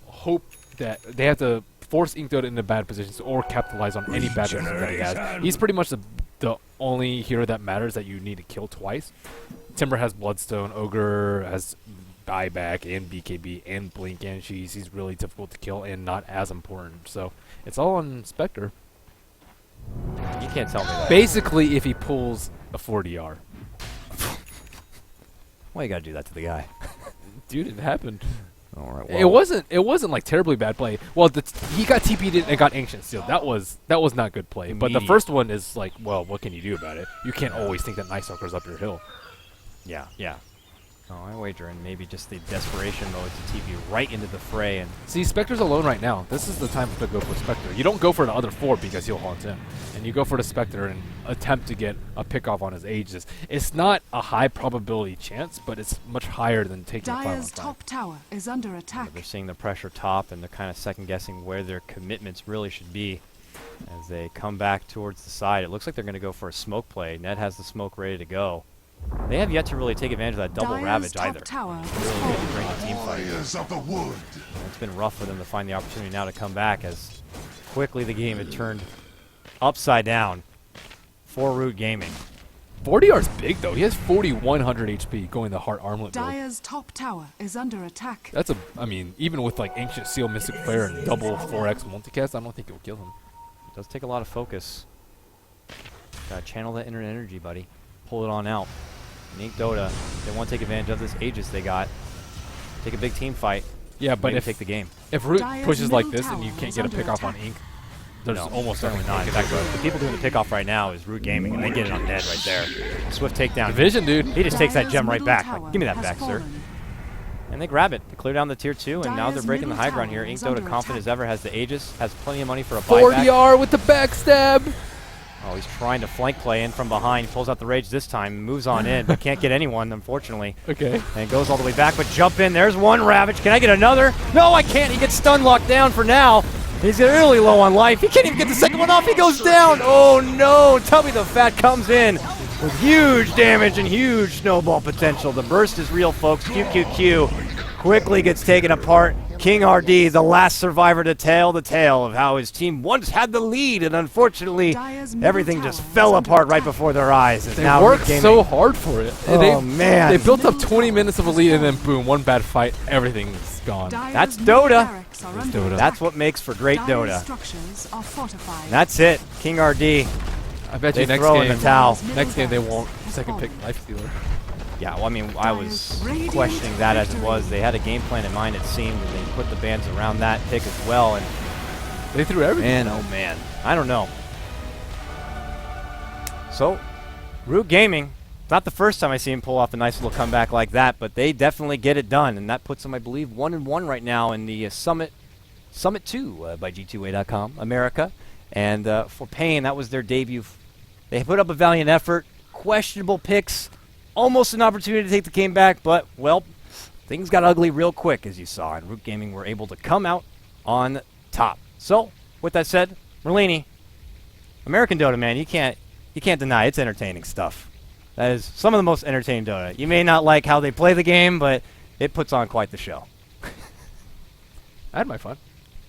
hope that they have to force Ink Dota into bad positions or capitalize on any bad positions that he has. He's pretty much the only hero that matters that you need to kill twice. Timber has Bloodstone, Ogre has buyback and BKB and Blink and Cheese. He's really difficult to kill and not as important. So it's all on Spectre. You can't tell me that. Basically, if he pulls a 40R. Why you gotta do that to the guy? Dude, it happened. All right. It wasn't like terribly bad play. Well, he got TP'd and got Ancient Seal. That was not good play. But the first one is like, well, what can you do about it? You can't always think that Night Stalker's up your hill. Yeah. Oh, I wager in maybe just the desperation mode to TP right into the fray. And See, Spectre's alone right now. This is the time to go for Spectre. You don't go for the other 4 because he'll haunt in. And you go for the Spectre and attempt to get a pick off on his Aegis. It's not a high probability chance, but it's much higher than taking a 5-on-5. Dire's top tower is under attack. they're seeing the pressure top, and they're kind of second guessing where their commitments really should be as they come back towards the side. It looks like they're going to go for a smoke play. Ned has the smoke ready to go. They have yet to really take advantage of that double Dire's ravage top either. tower is Really falling. good to bring the team fight. Warriors of the wood. It's been rough for them to find the opportunity now to come back as quickly the game had turned upside down for Root Gaming. 40R's big, though. He has 4,100 HP going the Heart Armlet build. Dire's top tower is under attack. That's I mean, even with like Ancient Seal, Mystic Flare, and double 4x multicast, I don't think it'll kill him. It does take a lot of focus. Gotta channel that inner energy, buddy. Pull it on out. And Ink Dota, they want to take advantage of this Aegis they got. Take a big team fight. Yeah, but Maybe if take the game. if Root Dire's pushes like middle this and you tower can't is get a under pick off on attack. Ink, there's No, almost certainly nothing not. you In can fact, do. the people doing the pickoff right now is Root Gaming, and they get it on Ned right there. Swift takedown. Division, dude. He just takes that Dire's gem right middle back. tower Like, give me that has back, sir. fallen. And they grab it. They clear down the tier 2, and now they're Dire's breaking the middle high ground here. tower Ink is Dota, under confident as attack. ever, has the Aegis, has plenty of money for a buyback. 40R with the backstab. Oh, he's trying to flank play in from behind. He pulls out the rage this time, moves on in, but can't get anyone, unfortunately. Okay. And goes all the way back, but jump in. There's one Ravage. Can I get another? No, I can't. He gets stun locked down for now. He's really low on life. He can't even get the second one off. He goes down. Oh, no. Tubby the Fat comes in with huge damage and huge snowball potential. The burst is real, folks. QQQ quickly gets taken apart. King RD, the last survivor to tell the tale of how his team once had the lead, and unfortunately, Dire's middle everything tower just is fell under apart right attack. before their eyes. As They now worked Root so Gaming- hard for it. Oh, man. They built up 20 minutes of a lead and then boom, one bad fight, everything's gone. Dire's That's middle Dota. barracks are That's under Dota. attack. That's what makes for great Dire's Dota. structures are fortified. That's it. King RD. I bet They you next throw in game, the towel. next game they won't second pick Life Stealer. Yeah, well, I mean, I was questioning that as it was. They had a game plan in mind, it seemed, and they put the bands around that pick as well. And They threw everything. man, oh man, I don't know. So, Root Gaming, not the first time I see him pull off a nice little comeback like that, but they definitely get it done, and that puts them, I believe, 1-1 right now in the Summit 2 by G2A.com, America. And for Pain, that was their debut. They put up a valiant effort, questionable picks, almost an opportunity to take the game back, but, well, things got ugly real quick, as you saw, and Root Gaming were able to come out on top. So, with that said, Merlini, American Dota, man, you can't deny it's entertaining stuff. That is some of the most entertaining Dota. You may not like how they play the game, but it puts on quite the show. I had my fun.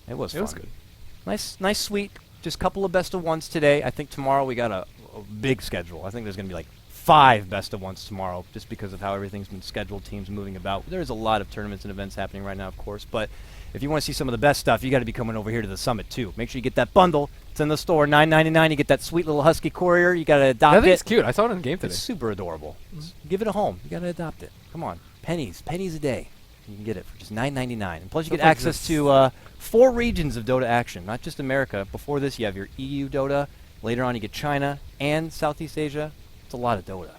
It was It fun. was good. Nice, sweet. Just a couple of best of ones today. I think tomorrow we got a big schedule. I think there's going to be like 5 best of ones tomorrow, just because of how everything's been scheduled, teams moving about. There's a lot of tournaments and events happening right now, of course, but if you want to see some of the best stuff, you got to be coming over here to the Summit too. Make sure you get that bundle. It's in the store, $9.99. You get that sweet little husky courier. You got to adopt That it. thing's cute. I saw it in the game today. It's super adorable. Give it a home. You got to adopt it. Come on, pennies a day. You can get it for just $9.99. And plus, you get Stuff like access this. to 4 regions of Dota action, not just America. Before this, you have your EU Dota. Later on, you get China and Southeast Asia. It's a lot of Dota.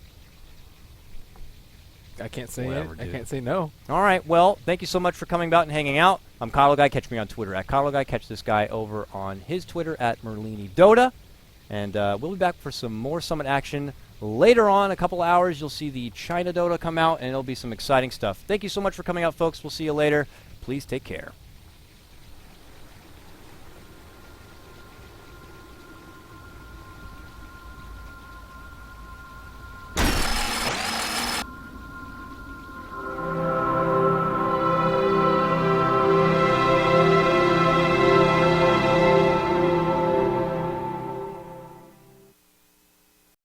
I can't say Whatever, it. I dude. can't say no. All right. Well, thank you so much for coming out and hanging out. I'm Kyle Guy. Catch me on Twitter at Kyle Guy. Catch this guy over on his Twitter at Merlini Dota. And we'll be back for some more Summit action later on. A couple hours, you'll see the China Dota come out, and it'll be some exciting stuff. Thank you so much for coming out, folks. We'll see you later. Please take care.